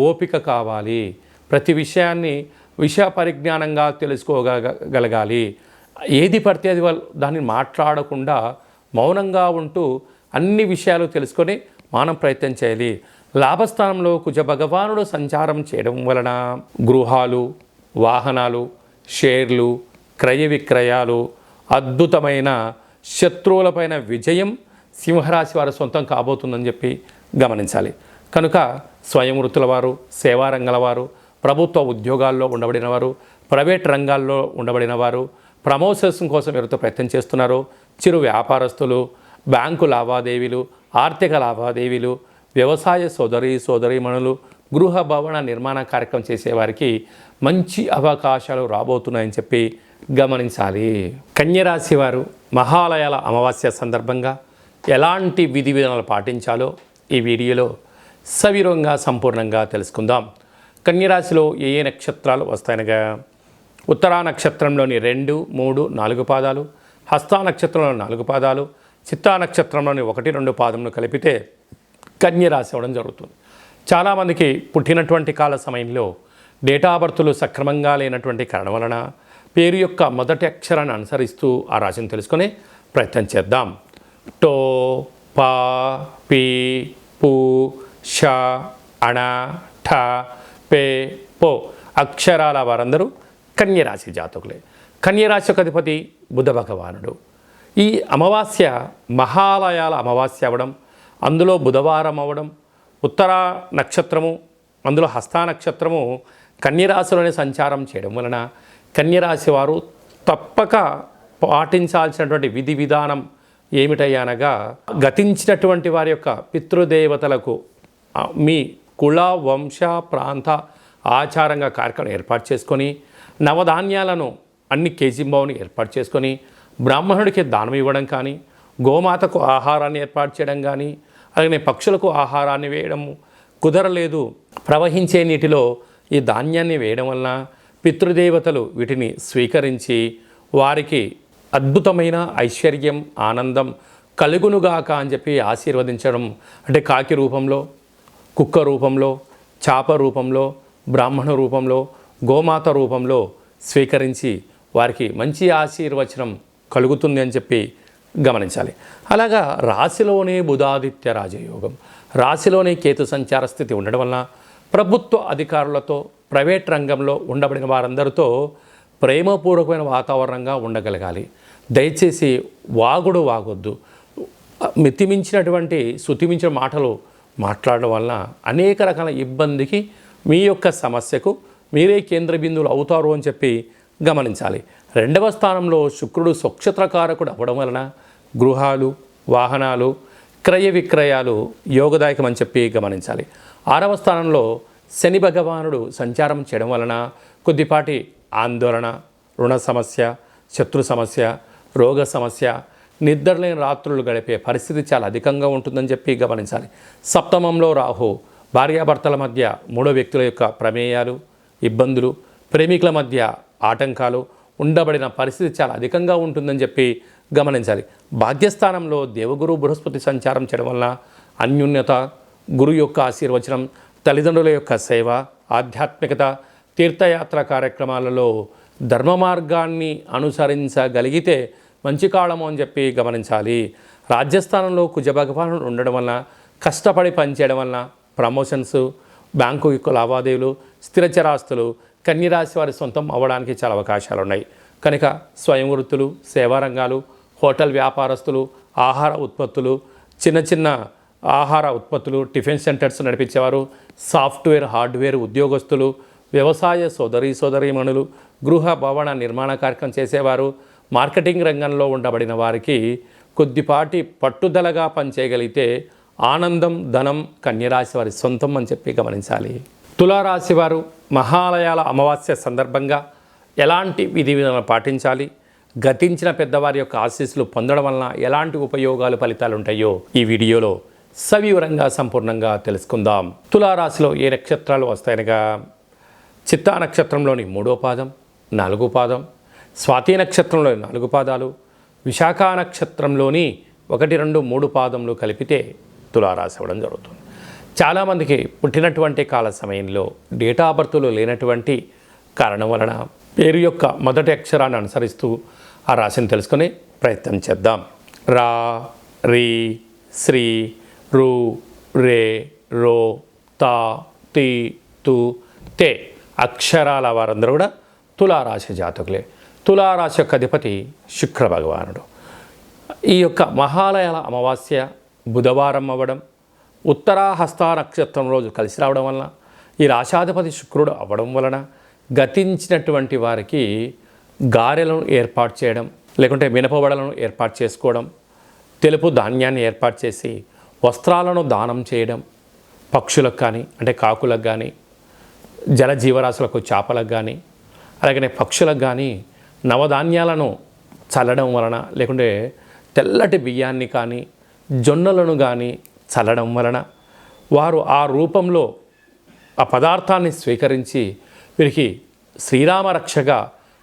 ఓపిక కావాలి. ప్రతి విషయాన్ని విషయ పరిజ్ఞానంగా తెలుసుకోగలగాలి. ఏది పడితే అది దాన్ని మాట్లాడకుండా మౌనంగా ఉంటూ అన్ని విషయాలు తెలుసుకొని మనం ప్రయత్నం చేయాలి. లాభస్థానంలో కుజ భగవానుడు సంచారం చేయడం వలన గృహాలు, వాహనాలు, షేర్లు, క్రయ విక్రయాలు, అద్భుతమైన శత్రువులపైన విజయం సింహరాశి వారి సొంతం కాబోతుందని చెప్పి గమనించాలి. కనుక స్వయం వృత్తుల వారు, సేవారంగాల వారు, ప్రభుత్వ ఉద్యోగాల్లో ఉండబడిన వారు, ప్రైవేట్ రంగాల్లో ఉండబడిన వారు, ప్రమోషన్స్ కోసం ఎవరితో ప్రయత్నం చేస్తున్నారో, చిరు వ్యాపారస్తులు, బ్యాంకు లావాదేవీలు, ఆర్థిక లావాదేవీలు, వ్యవసాయ సోదరీమణులు, గృహ భవన నిర్మాణ కార్యక్రమం చేసేవారికి మంచి అవకాశాలు రాబోతున్నాయని చెప్పి గమనించాలి. కన్యరాశి వారు మహాలయాల అమావాస్య సందర్భంగా ఎలాంటి విధి విధానాలు పాటించాలో ఈ వీడియోలో సవివరంగా సంపూర్ణంగా తెలుసుకుందాం. కన్యరాశిలో ఏ ఏ నక్షత్రాలు వస్తాయనగా ఉత్తరా నక్షత్రంలోని 2, 3, 4 పాదాలు, హస్తా నక్షత్రంలోని 4 పాదాలు, చిత్తా నక్షత్రంలోని 1, 2 పాదములు కలిపితే కన్యరాశి అవ్వడం జరుగుతుంది. చాలామందికి పుట్టినటువంటి కాల సమయంలో డేటా బర్తులు సక్రమంగా లేనటువంటి కారణం వలన పేరు యొక్క మొదటి అక్షరాన్ని అనుసరిస్తూ ఆ రాశిని తెలుసుకునే ప్రయత్నం చేద్దాం. టో, పా, పీ, పు, ష, అణ, ఠ, పే, పో అక్షరాల వారందరూ కన్యరాశి జాతకులే. కన్యరాశి యొక్క అధిపతి బుధ భగవానుడు. ఈ అమావాస్య మహాలయాల అమావాస్య అవ్వడం, అందులో బుధవారం అవ్వడం, ఉత్తర నక్షత్రము అందులో హస్తా నక్షత్రము కన్యరాశిలోనే సంచారం చేయడం వలన కన్యరాశి వారు తప్పక పాటించాల్సినటువంటి విధి విధానం ఏమిటయ్యానగా గతించినటువంటి వారి యొక్క పితృదేవతలకు మీ కుల వంశ ప్రాంత ఆచారంగా కార్యక్రమం ఏర్పాటు చేసుకొని నవధాన్యాలను అన్ని కేజీంబావుని ఏర్పాటు చేసుకొని బ్రాహ్మణుడికి దానం ఇవ్వడం కానీ, గోమాతకు ఆహారాన్ని ఏర్పాటు చేయడం కానీ, అలాగే పక్షులకు ఆహారాన్ని వేయడం కుదరలేదు, ప్రవహించే నీటిలో ఈ ధాన్యాన్ని వేయడం వలన పితృదేవతలు వీటిని స్వీకరించి వారికి అద్భుతమైన ఐశ్వర్యం ఆనందం కలుగునుగాక అని చెప్పి ఆశీర్వదించడం. అంటే కాకి రూపంలో, కుక్క రూపంలో, చాప రూపంలో, బ్రాహ్మణ రూపంలో, గోమాత రూపంలో స్వీకరించి వారికి మంచి ఆశీర్వచనం కలుగుతుంది అని చెప్పి గమనించాలి. అలాగా రాశిలోనే బుధాదిత్య రాజయోగం, రాశిలోనే కేతు సంచార స్థితి ఉండడం వలన ప్రభుత్వ అధికారులతో, ప్రైవేట్ రంగంలో ఉండబడిన వారందరితో ప్రేమపూర్వకమైన వాతావరణంగా ఉండగలగాలి. దయచేసి వాగొద్దు. మితిమించినటువంటి శృతిమించిన మాటలు మాట్లాడడం వలన అనేక రకాల ఇబ్బందికి మీ యొక్క సమస్యకు మీరే కేంద్ర బిందువులు అవుతారు అని చెప్పి గమనించాలి. 2వ స్థానంలో శుక్రుడు స్వక్షత్రకారకుడు అవ్వడం వలన గృహాలు, వాహనాలు, క్రయ విక్రయాలు యోగదాయకం అని చెప్పి గమనించాలి. 6వ స్థానంలో శని భగవానుడు సంచారం చేయడం వలన కొద్దిపాటి ఆందోళన, రుణ సమస్య, శత్రు సమస్య, రోగ సమస్య, నిద్రలేని రాత్రులు గడిపే పరిస్థితి చాలా అధికంగా ఉంటుందని చెప్పి గమనించాలి. 7వ రాహు భార్యాభర్తల మధ్య 3 వ్యక్తుల యొక్క ప్రమేయాలు, ఇబ్బందులు, ప్రేమికుల మధ్య ఆటంకాలు ఉండబడిన పరిస్థితి చాలా అధికంగా ఉంటుందని చెప్పి గమనించాలి. భాగ్యస్థానంలో దేవగురు బృహస్పతి సంచారం చేయడం వలన అన్యోన్యత, గురు యొక్క ఆశీర్వచనం, తల్లిదండ్రుల యొక్క సేవ, ఆధ్యాత్మికత, తీర్థయాత్ర కార్యక్రమాలలో ధర్మ మార్గాన్ని అనుసరించగలిగితే మంచి కాలము అని చెప్పి గమనించాలి. రాజ్యస్థానంలో కుజ భగవానుడు ఉండడం వలన కష్టపడి పనిచేయడం వలన ప్రమోషన్స్, బ్యాంకు యొక్క లావాదేవీలు, స్థిరచరాస్తులు కన్యరాశి వారి సొంతం అవ్వడానికి చాలా అవకాశాలు ఉన్నాయి. కనుక స్వయం వృత్తులు, సేవా రంగాలు, హోటల్ వ్యాపారస్తులు, ఆహార ఉత్పత్తులు, చిన్న ఆహార ఉత్పత్తులు, టిఫిన్ సెంటర్స్ నడిపించేవారు, సాఫ్ట్వేర్ హార్డ్వేర్ ఉద్యోగస్తులు, వ్యవసాయ సోదరీమణులు, గృహ భవన నిర్మాణ కార్యక్రమం చేసేవారు, మార్కెటింగ్ రంగంలో ఉండబడిన వారికి కొద్దిపాటి పట్టుదలగా పనిచేయగలిగితే ఆనందం, ధనం కన్యరాశి వారి సొంతం అని చెప్పి గమనించాలి. తులారాశి వారు మహాలయాల అమావాస్య సందర్భంగా ఎలాంటి విధి విధానాలు పాటించాలి, గతించిన పెద్దవారి యొక్క ఆశీస్సులు పొందడం వలన ఎలాంటి ఉపయోగాలు, ఫలితాలు ఉంటాయో ఈ వీడియోలో సవివరంగా సంపూర్ణంగా తెలుసుకుందాం. తులారాశిలో ఏ నక్షత్రాలు వస్తాయనగా చిత్తా నక్షత్రంలోని 3వ పాదం, 4వ పాదం, స్వాతి నక్షత్రంలోని 4 పాదాలు, విశాఖ నక్షత్రంలోని 1, 2, 3 పాదములు కలిపితే తులారాశి అవ్వడం జరుగుతుంది. చాలామందికి పుట్టినటువంటి కాల సమయంలో డేటా బర్తులు లేనటువంటి కారణం వలన పేరు యొక్క మొదటి అక్షరాన్ని అనుసరిస్తూ ఆ రాశిని తెలుసుకునే ప్రయత్నం చేద్దాం. రా, రీ, శ్రీ, రు, రే, రో, తా, తి, తు, తే అక్షరాల వారందరూ కూడా తులారాశి జాతకులే. తులారాశి యొక్క అధిపతి శుక్ర భగవానుడు. ఈ యొక్క మహాలయాల అమావాస్య బుధవారం అవ్వడం, ఉత్తరాహస్త నక్షత్రం రోజు కలిసి రావడం వలన, ఈ రాశాధిపతి శుక్రుడు అవ్వడం వలన గతించినటువంటి వారికి గారెలను ఏర్పాటు చేయడం, లేకుంటే మినపవడలను ఏర్పాటు చేసుకోవడం, తెలుపు ధాన్యాన్ని ఏర్పాటు చేసి వస్త్రాలను దానం చేయడం, పక్షులకు కానీ అంటే కాకులకు కానీ, జల జీవరాశులకు చేపలకు కానీ, అలాగనే పక్షులకు కానీ నవధాన్యాలను చల్లడం వలన, లేకుంటే తెల్లటి బియ్యాన్ని కానీ జొన్నలను కానీ చల్లడం వలన వారు ఆ రూపంలో ఆ పదార్థాన్ని స్వీకరించి వీరికి శ్రీరామ రక్షగా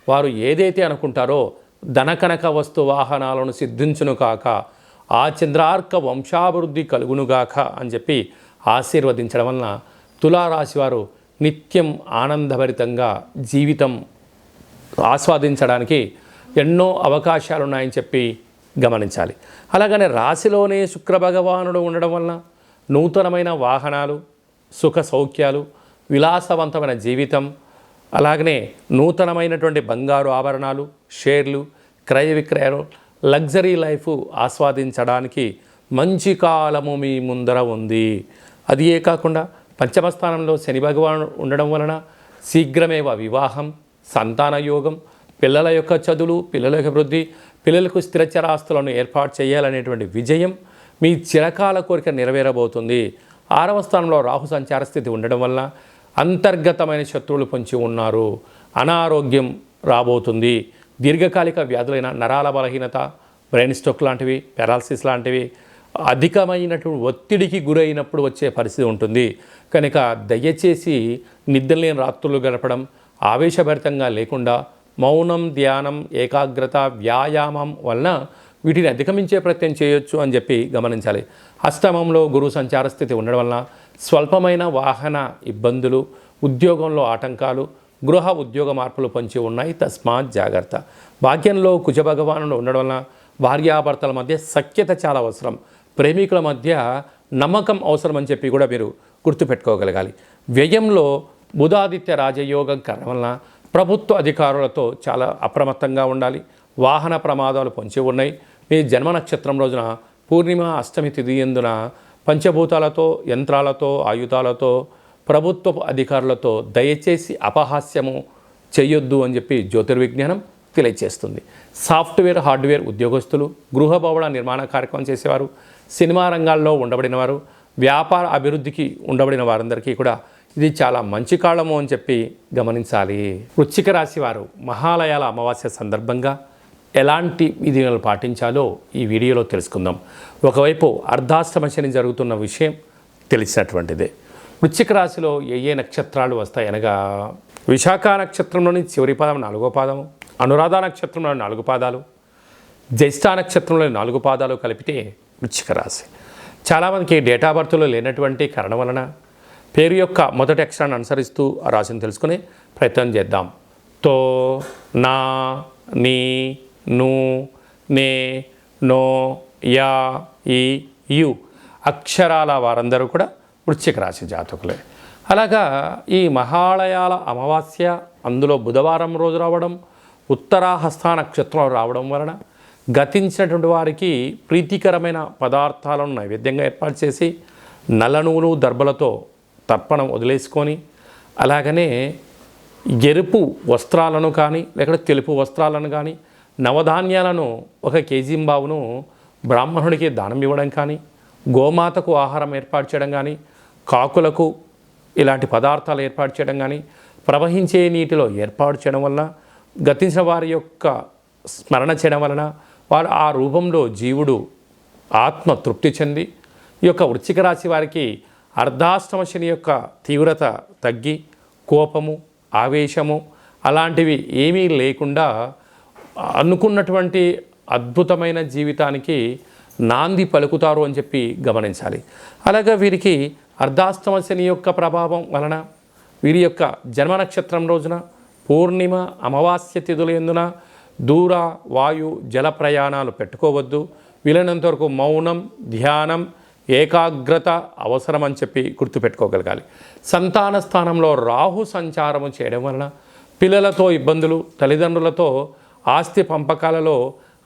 వారు ఏదైతే అనుకుంటారో ధనకనక వస్తు వాహనాలను సిద్ధించును కాక, ఆ చంద్రార్క వంశాభివృద్ధి కలుగునుగాక అని చెప్పి ఆశీర్వదించడం వలన తులారాశి వారు నిత్యం ఆనందభరితంగా జీవితం ఆస్వాదించడానికి ఎన్నో అవకాశాలు ఉన్నాయని చెప్పి గమనించాలి. అలాగనే రాశిలోనే శుక్రభగవానుడు ఉండడం వలన నూతనమైన వాహనాలు, సుఖ సౌఖ్యాలు, విలాసవంతమైన జీవితం, అలాగనే నూతనమైనటువంటి బంగారు ఆభరణాలు, షేర్లు, క్రయ విక్రయాలు, లగ్జరీ లైఫ్ ఆస్వాదించడానికి మంచి కాలము మీ ముందర ఉంది. అది ఏ కాకుండా పంచమ స్థానంలో శని భగవానుడు ఉండడం వలన శీఘ్రమేవ వివాహం, సంతాన యోగం, పిల్లల యొక్క చదువులు, పిల్లల యొక్క వృద్ధి, పిల్లలకు స్థిరచరాస్తులను ఏర్పాటు చేయాలనేటువంటి విజయం మీ చిరకాల కోరిక నెరవేరబోతుంది. 6వ స్థానంలో రాహు సంచార స్థితి ఉండడం వల్ల అంతర్గతమైన శత్రువులు పొంచి ఉన్నారు, అనారోగ్యం రాబోతుంది. దీర్ఘకాలిక వ్యాధులైన నరాల బలహీనత, బ్రెయిన్ స్ట్రోక్ లాంటివి, పెరాలసిస్ లాంటివి అధికమైనటువంటి ఒత్తిడికి గురైనప్పుడు వచ్చే పరిస్థితి ఉంటుంది. కనుక దయచేసి నిద్రలేని రాత్రులు గడపడం, ఆవేశభరితంగా లేకుండా మౌనం, ధ్యానం, ఏకాగ్రత, వ్యాయామం వలన వీటిని అధిగమించే ప్రయత్నం చేయొచ్చు అని చెప్పి గమనించాలి. అష్టమంలో గురు సంచార స్థితి ఉండడం వలన స్వల్పమైన వాహన ఇబ్బందులు, ఉద్యోగంలో ఆటంకాలు, గృహ ఉద్యోగ మార్పులు పొంచి ఉన్నాయి, తస్మాత్ జాగ్రత్త. భాగ్యంలో కుజభగవానుడు ఉండడం వలన భార్యాభర్తల మధ్య సఖ్యత చాలా అవసరం, ప్రేమికుల మధ్య నమ్మకం అవసరం అని చెప్పి కూడా మీరు గుర్తుపెట్టుకోగలగాలి. వ్యయంలో బుధాదిత్య రాజయోగం కారణం వలన ప్రభుత్వ అధికారులతో చాలా అప్రమత్తంగా ఉండాలి. వాహన ప్రమాదాలు పొంచి ఉన్నాయి. మీ జన్మ నక్షత్రం రోజున పూర్ణిమ, అష్టమి తిథి యందున పంచభూతాలతో, యంత్రాలతో, ఆయుధాలతో, ప్రభుత్వ అధికారులతో దయచేసి అపహాస్యము చేయొద్దు అని చెప్పి జ్యోతిర్విజ్ఞానం తెలియజేస్తుంది. సాఫ్ట్వేర్, హార్డ్వేర్ ఉద్యోగస్తులు, గృహ భవన నిర్మాణ కార్యక్రమం చేసేవారు, సినిమా రంగాల్లో ఉండబడిన వారు, వ్యాపార అభివృద్ధికి ఉండబడిన వారందరికీ కూడా ఇది చాలా మంచి కాలము అని చెప్పి గమనించాలి. వృశ్చిక రాశి వారు మహాలయాల అమావాస్య సందర్భంగా ఎలాంటి విధులను పాటించాలో ఈ వీడియోలో తెలుసుకుందాం. ఒకవైపు అర్ధాష్టమ శని జరుగుతున్న విషయం తెలిసినటువంటిదే. వృశ్చిక రాశిలో ఏ నక్షత్రాలు వస్తాయి అనగా, విశాఖ నక్షత్రంలోని చివరి పాదం 4వ పాదము, అనురాధ నక్షత్రంలోని 4 పాదాలు, జ్యేష్ఠ నక్షత్రంలోని 4 పాదాలు కలిపితే వృశ్చిక రాశి. చాలామందికి డేట్ ఆఫ్ బర్త్లో లేనటువంటి కారణం వలన పేరు యొక్క మొదటి అక్షరాన్ని అనుసరిస్తూ ఆ రాశిని తెలుసుకునే ప్రయత్నం చేద్దాం. తో, నా, నీ, ను, నే, నో, యా, ఈ, యు అక్షరాల వారందరూ కూడా వృశ్చిక రాశి జాతకులే. అలాగా ఈ మహాలయాల అమావాస్య అందులో బుధవారం రోజు రావడం, ఉత్తరాహస్త నక్షత్రం రావడం వలన గతించినటువంటి వారికి ప్రీతికరమైన పదార్థాలను నైవేద్యంగా ఏర్పాటు చేసి నల్ల నువ్వులు, దర్భలతో తర్పణం వదిలేసుకొని, అలాగనే ఎరుపు వస్త్రాలను కానీ లేకపోతే తెలుపు వస్త్రాలను కానీ, నవధాన్యాలను 1 కేజీ బావును బ్రాహ్మణుడికి దానం ఇవ్వడం కానీ, గోమాతకు ఆహారం ఏర్పాటు చేయడం కానీ, కాకులకు ఇలాంటి పదార్థాలు ఏర్పాటు చేయడం కానీ, ప్రవహించే నీటిలో ఏర్పాటు చేయడం వలన, గతించిన వారి యొక్క స్మరణ చేయడం వలన వారు ఆ రూపంలో జీవుడు ఆత్మ తృప్తి చెంది ఈ యొక్క వృశ్చిక రాశి వారికి అర్ధాష్టమ శని యొక్క తీవ్రత తగ్గి కోపము, ఆవేశము అలాంటివి ఏమీ లేకుండా అనుకున్నటువంటి అద్భుతమైన జీవితానికి నాంది పలుకుతారు అని చెప్పి గమనించాలి. అలాగే వీరికి అర్ధాష్టమ శని యొక్క ప్రభావం వలన వీరి యొక్క జన్మ నక్షత్రం రోజున పూర్ణిమ, అమావాస్య తిథుల యందున దూర, వాయు, జల ప్రయాణాలు పెట్టుకోవద్దు. వీలైనంత వరకు మౌనం, ధ్యానం, ఏకాగ్రత అవసరం అని చెప్పి గుర్తుపెట్టుకోగలగాలి. సంతాన స్థానంలో రాహు సంచారము చేయడం వలన పిల్లలతో ఇబ్బందులు, తల్లిదండ్రులతో ఆస్తి పంపకాలలో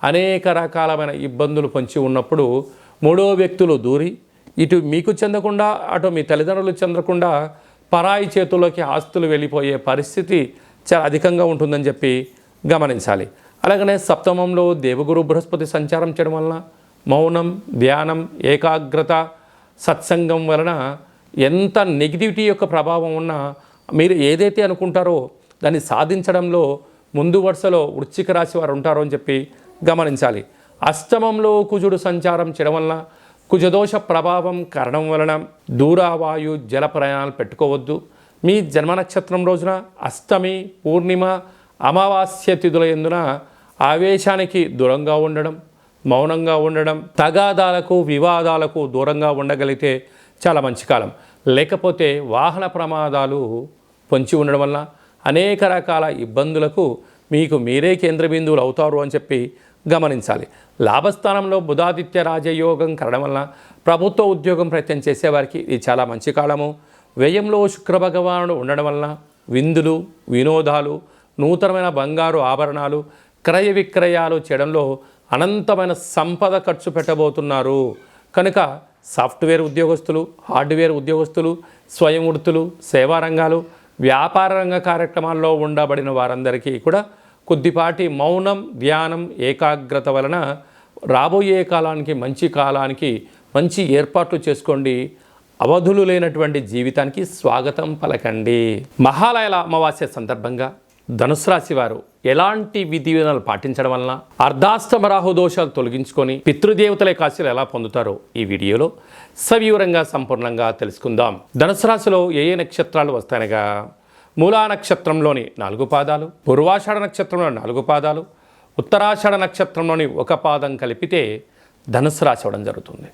అనేక రకాలమైన ఇబ్బందులు పొంచి ఉన్నప్పుడు 3వ వ్యక్తులు దూరి ఇటు మీకు చెందకుండా అటు మీ తల్లిదండ్రులు చెందకుండా పరాయి చేతుల్లోకి ఆస్తులు వెళ్ళిపోయే పరిస్థితి చాలా అధికంగా ఉంటుందని చెప్పి గమనించాలి. అలాగనే సప్తమంలో దేవగురు బృహస్పతి సంచారం చేయడం వలన మౌనం, ధ్యానం, ఏకాగ్రత, సత్సంగం వలన ఎంత నెగిటివిటీ యొక్క ప్రభావం ఉన్నా మీరు ఏదైతే అనుకుంటారో దాన్ని సాధించడంలో ముందు వరుసలో వృశ్చిక రాశి వారు ఉంటారో అని చెప్పి గమనించాలి. అష్టమంలో కుజుడు సంచారం చేయడం వలన కుజదోష ప్రభావం కారణం వలన దూరావాయు జల ప్రయాణాలు పెట్టుకోవద్దు. మీ జన్మ నక్షత్రం రోజున అష్టమి, పూర్ణిమ, అమావాస్య తిథుల యందున ఆవేశానికి దూరంగా ఉండడం, మౌనంగా ఉండడం, తగాదాలకు వివాదాలకు దూరంగా ఉండగలిగితే చాలా మంచి కాలం. లేకపోతే వాహన ప్రమాదాలు పొంచి ఉండడం వల్ల అనేక రకాల ఇబ్బందులకు మీకు మీరే కేంద్ర బిందువులు అవుతారు అని చెప్పి గమనించాలి. లాభస్థానంలో బుధాదిత్య రాజయోగం కలడం వల్ల ప్రభుత్వ ఉద్యోగం ప్రయత్నం చేసేవారికి ఇది చాలా మంచి కాలము. వ్యయంలో శుక్ర భగవానుడు ఉండడం వల్ల విందులు, వినోదాలు, నూతనమైన బంగారు ఆభరణాలు, క్రయ విక్రయాలు చేయడంలో అనంతమైన సంపద ఖర్చు పెట్టబోతున్నారు. కనుక సాఫ్ట్వేర్ ఉద్యోగస్తులు, హార్డ్వేర్ ఉద్యోగస్తులు, స్వయం వృత్తులు, సేవా రంగాలు, వ్యాపార రంగ కార్యక్రమాల్లో ఉండబడిన వారందరికీ కూడా కొద్దిపాటి మౌనం, ధ్యానం, ఏకాగ్రత వలన రాబోయే కాలానికి మంచి ఏర్పాట్లు చేసుకోండి. అవధులు లేనటువంటి జీవితానికి స్వాగతం పలకండి. మహాలయాల అమావాస్య సందర్భంగా ధనుసు రాశి వారు ఎలాంటి విధి విధానాలు పాటించడం వలన అర్ధాష్టమ రాహు దోషాలు తొలగించుకొని పితృదేవతల కాశీలు ఎలా పొందుతారో ఈ వీడియోలో సవివరంగా సంపూర్ణంగా తెలుసుకుందాం. ధనుసు రాశిలో ఏ నక్షత్రాలు వస్తాయనగా మూలా నక్షత్రంలోని 4 పాదాలు, పూర్వాషాఢ నక్షత్రంలో 4 పాదాలు, ఉత్తరాషాఢ నక్షత్రంలోని 1 పాదం కలిపితే ధనుసు రాశి అవ్వడం జరుగుతుంది.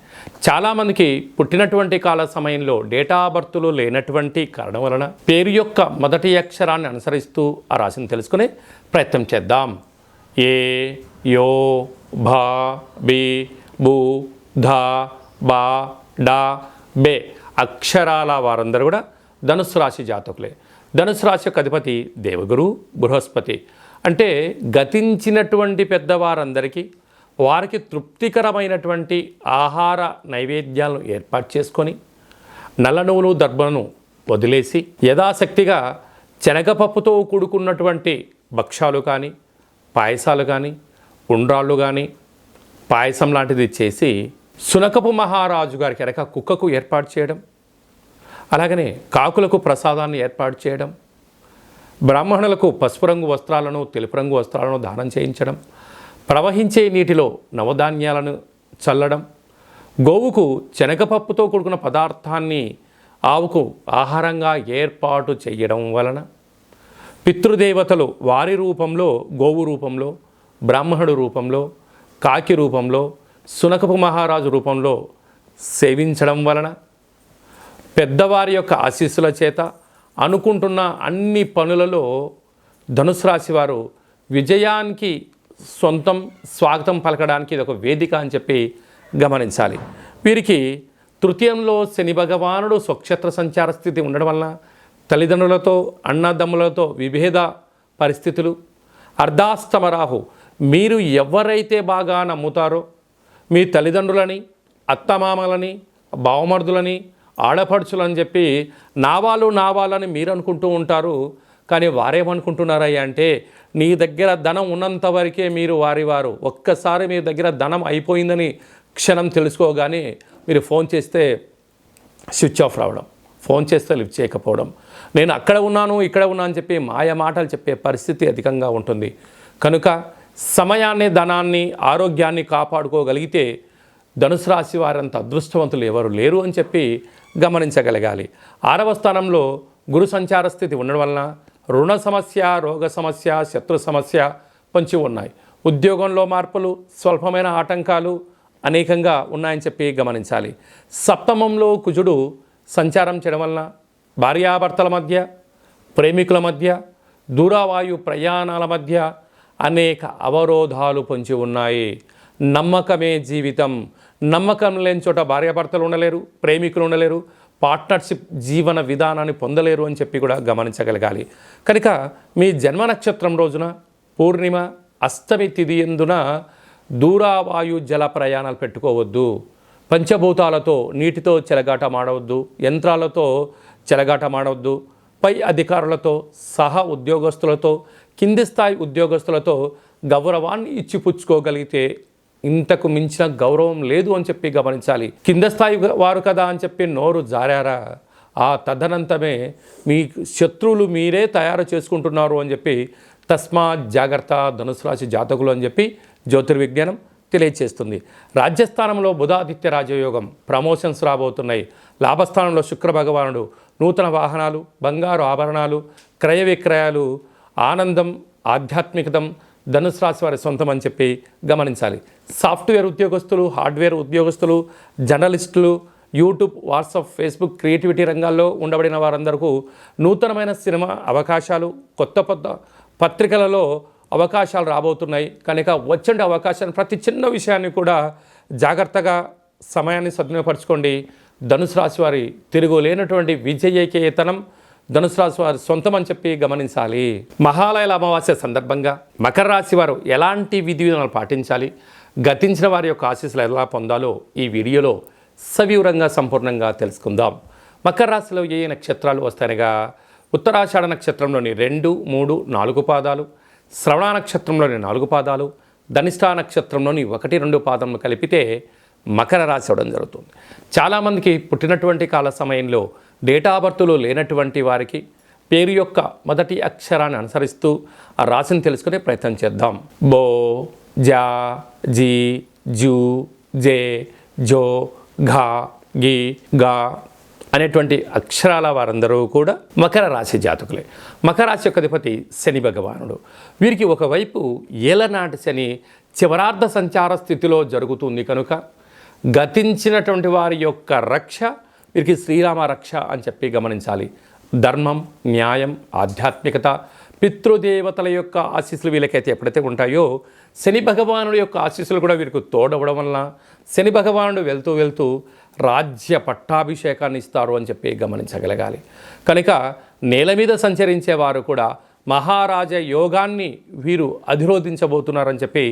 చాలామందికి పుట్టినటువంటి కాల సమయంలో డేటా బర్త్లు లేనటువంటి కారణం వలన పేరు యొక్క మొదటి అక్షరాన్ని అనుసరిస్తూ ఆ రాశిని తెలుసుకునే ప్రయత్నం చేద్దాం. ఏ, యో, భా, బి, బు, ధ, బా, డా, బే అక్షరాల వారందరూ కూడా ధనుసు రాశి జాతకులే. ధనుసు రాశి యొక్క అధిపతి దేవగురు బృహస్పతి. అంటే గతించినటువంటి పెద్దవారందరికీ వారికి తృప్తికరమైనటువంటి ఆహార నైవేద్యాలను ఏర్పాటు చేసుకొని నల్ల నువ్వులు, దర్భలను వదిలేసి యథాశక్తిగా శనగపప్పుతో కూడుకున్నటువంటి భక్ష్యాలు కానీ, పాయసాలు కానీ, ఉండ్రాళ్ళు కానీ, పాయసం లాంటిది చేసి సునకపు మహారాజు గారికి అనగా కుక్కకు ఏర్పాటు చేయడం, అలాగనే కాకులకు ప్రసాదాన్ని ఏర్పాటు చేయడం, బ్రాహ్మణులకు పసుపు రంగు వస్త్రాలను, తెలుపు రంగు వస్త్రాలను దానం చేయించడం, ప్రవహించే నీటిలో నవధాన్యాలను చల్లడం, గోవుకు శనగపప్పుతో కూడుకున్న పదార్థాన్ని ఆవుకు ఆహారంగా ఏర్పాటు చేయడం వలన పితృదేవతలు వారి రూపంలో, గోవు రూపంలో, బ్రాహ్మణుడు రూపంలో, కాకి రూపంలో, సునకపు మహారాజు రూపంలో సేవించడం వలన పెద్దవారి యొక్క ఆశీస్సుల చేత అనుకుంటున్న అన్ని పనులలో ధనుసు రాశి వారు విజయానికి సొంతం స్వాగతం పలకడానికి ఇది ఒక వేదిక అని చెప్పి గమనించాలి. వీరికి తృతీయంలో శని భగవానుడు స్వక్షేత్ర సంచార స్థితి ఉండడం వలన తల్లిదండ్రులతో, అన్నదమ్ములతో విభేద పరిస్థితులు, అర్ధాష్టమ రాహు మీరు ఎవరైతే బాగా నమ్ముతారో మీ తల్లిదండ్రులని, అత్తమామలని, బావమర్దులని, ఆడపడుచులని చెప్పి నా వాళ్ళని మీరు అనుకుంటూ ఉంటారు. కానీ వారేమనుకుంటున్నారయ్యా అంటే నీ దగ్గర ధనం ఉన్నంత వరకే మీరు వారు ఒక్కసారి మీ దగ్గర ధనం అయిపోయిందని క్షణం తెలుసుకోగానే మీరు ఫోన్ చేస్తే స్విచ్ ఆఫ్ రావడం, ఫోన్ చేస్తే లిఫ్ట్ చేయకపోవడం, నేను అక్కడ ఉన్నాను ఇక్కడ ఉన్నాను అని చెప్పి మాయ మాటలు చెప్పే పరిస్థితి అధికంగా ఉంటుంది. కనుక సమయాన్ని, ధనాన్ని, ఆరోగ్యాన్ని కాపాడుకోగలిగితే ధనుసు రాశి వారంత అదృష్టవంతులు ఎవరు లేరు అని చెప్పి గమనించగలగాలి. 6వ స్థానంలో గురు సంచార స్థితి ఉండడం వలన రుణ సమస్య, రోగ సమస్య, శత్రు సమస్య పొంచి ఉన్నాయి. ఉద్యోగంలో మార్పులు, స్వల్పమైన ఆటంకాలు అనేకంగా ఉన్నాయని చెప్పి గమనించాలి. సప్తమంలో కుజుడు సంచారం చేయడం వలన భార్యాభర్తల మధ్య, ప్రేమికుల మధ్య, దూరవాయు ప్రయాణాల మధ్య అనేక అవరోధాలు పొంచి ఉన్నాయి. నమ్మకమే జీవితం. నమ్మకం లేని చోట భార్యాభర్తలు ఉండలేరు, ప్రేమికులు ఉండలేరు, పార్ట్నర్షిప్ జీవన విధానాన్ని పొందలేరు అని చెప్పి కూడా గమనించగలగాలి. కనుక మీ జన్మ నక్షత్రం రోజున పూర్ణిమ, అష్టమి తిథి యందున దూరవాయు జల ప్రయాణాలు పెట్టుకోవద్దు. పంచభూతాలతో నీటితో చెలగాటమాడవద్దు, యంత్రాలతో చెలగాటమాడవద్దు, పై అధికారులతో సహా ఉద్యోగస్తులతో కింది స్థాయి ఉద్యోగస్తులతో గౌరవాన్ని ఇచ్చిపుచ్చుకోగలిగితే ఇంతకు మించిన గౌరవం లేదు అని చెప్పి గమనించాలి. కింద స్థాయి వారు కదా అని చెప్పి నోరు జారారా, ఆ తదనంతమే మీ శత్రువులు మీరే తయారు చేసుకుంటున్నారు అని చెప్పి తస్మాత్ జాగ్రత్త ధనుసు రాశి జాతకులు అని చెప్పి జ్యోతిర్విజ్ఞానం తెలియచేస్తుంది. రాజ్యస్థానంలో బుధాదిత్య రాజయోగం, ప్రమోషన్స్ రాబోతున్నాయి. లాభస్థానంలో శుక్ర భగవానుడు, నూతన వాహనాలు, బంగారు ఆభరణాలు, క్రయ విక్రయాలు, ఆనందం, ఆధ్యాత్మికతం ధనుసు రాశి వారి సొంతం అని చెప్పి గమనించాలి. సాఫ్ట్వేర్ ఉద్యోగస్తులు, హార్డ్వేర్ ఉద్యోగస్తులు, జర్నలిస్టులు, యూట్యూబ్, వాట్సాప్, ఫేస్బుక్, క్రియేటివిటీ రంగాల్లో ఉండబడిన వారందరికీ నూతనమైన సినిమా అవకాశాలు, కొత్త పత్రికలలో అవకాశాలు రాబోతున్నాయి. కనుక వచ్చే అవకాశాన్ని ప్రతి చిన్న విషయాన్ని కూడా జాగ్రత్తగా సమయాన్ని సద్వినియోగపరచుకోండి. ధనుసు రాశి వారి తిరుగులేనటువంటి విజయకేతనం ధనుసు రాశి వారి సొంతం అని చెప్పి గమనించాలి. మహాలయాల అమావాస్య సందర్భంగా మకర రాశి వారు ఎలాంటి విధి విధానాలు పాటించాలి, గతించిన వారి యొక్క ఆశీస్సులు ఎలా పొందాలో ఈ వీడియోలో సవివరంగా సంపూర్ణంగా తెలుసుకుందాం. మకర రాశిలో ఏ నక్షత్రాలు వస్తాయనగా ఉత్తరాషాఢ నక్షత్రంలోని 2, 3, 4 పాదాలు, శ్రవణ నక్షత్రంలోని 4 పాదాలు, ధనిష్ఠా నక్షత్రంలోని 1, 2 పాదములు కలిపితే మకర రాశి అవడం జరుగుతుంది. చాలామందికి పుట్టినటువంటి కాల సమయంలో డేటా బర్త్లో లేనటువంటి వారికి పేరు యొక్క మొదటి అక్షరాన్ని అనుసరిస్తూ ఆ రాశిని తెలుసుకునే ప్రయత్నం చేద్దాం. బో, జా, జీ, జూ, జే, జో, ఘా, గి, గా అనేటువంటి అక్షరాల వారందరూ కూడా మకర రాశి జాతకులే. మకర రాశి యొక్క అధిపతి శని భగవానుడు. వీరికి ఒకవైపు ఏలనాటి శని చివరార్ధ సంచార స్థితిలో జరుగుతుంది కనుక గతించినటువంటి వారి యొక్క రక్ష వీరికి శ్రీరామ రక్ష అని చెప్పి గమనించాలి. ధర్మం, న్యాయం, ఆధ్యాత్మికత, పితృదేవతల యొక్క ఆశీస్సులు వీళ్ళకైతే ఎప్పుడైతే ఉంటాయో శని భగవానుడి యొక్క ఆశీస్సులు కూడా వీరికి తోడవడం వలన శని భగవానుడు వెళ్తూ వెళ్తూ రాజ్య పట్టాభిషేకాన్ని ఇస్తారు అని చెప్పి గమనించగలగాలి. కనుక నేల మీద సంచరించేవారు కూడా మహారాజ యోగాన్ని వీరు అధిరోధించబోతున్నారని చెప్పి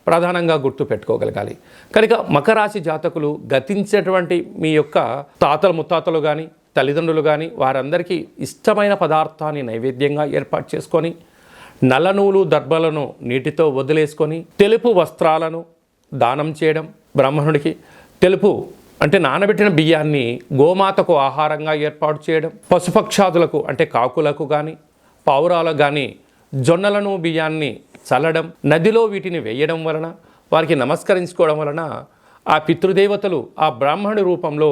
ప్రధానంగా గుర్తు పెట్టుకోగలగాలి. కనుక మకర రాశి జాతకులు గతించినటువంటి మీ యొక్క తాతలు ముత్తాతలు కానీ తల్లిదండ్రులు కానీ వారందరికీ ఇష్టమైన పదార్థాన్ని నైవేద్యంగా ఏర్పాటు చేసుకొని నల్ల నూలు దర్భలను నీటితో వదిలేసుకొని తెలుపు వస్త్రాలను దానం చేయడం, బ్రాహ్మణుడికి తెలుపు అంటే నానబెట్టిన బియ్యాన్ని గోమాతకు ఆహారంగా ఏర్పాటు చేయడం, పశుపక్షాదులకు అంటే కాకులకు కానీ పావురాలకు కానీ జొన్నలను బియ్యాన్ని చల్లడం, నదిలో వీటిని వేయడం వలన వారికి నమస్కరించుకోవడం వలన ఆ పితృదేవతలు ఆ బ్రాహ్మణుడి రూపంలో,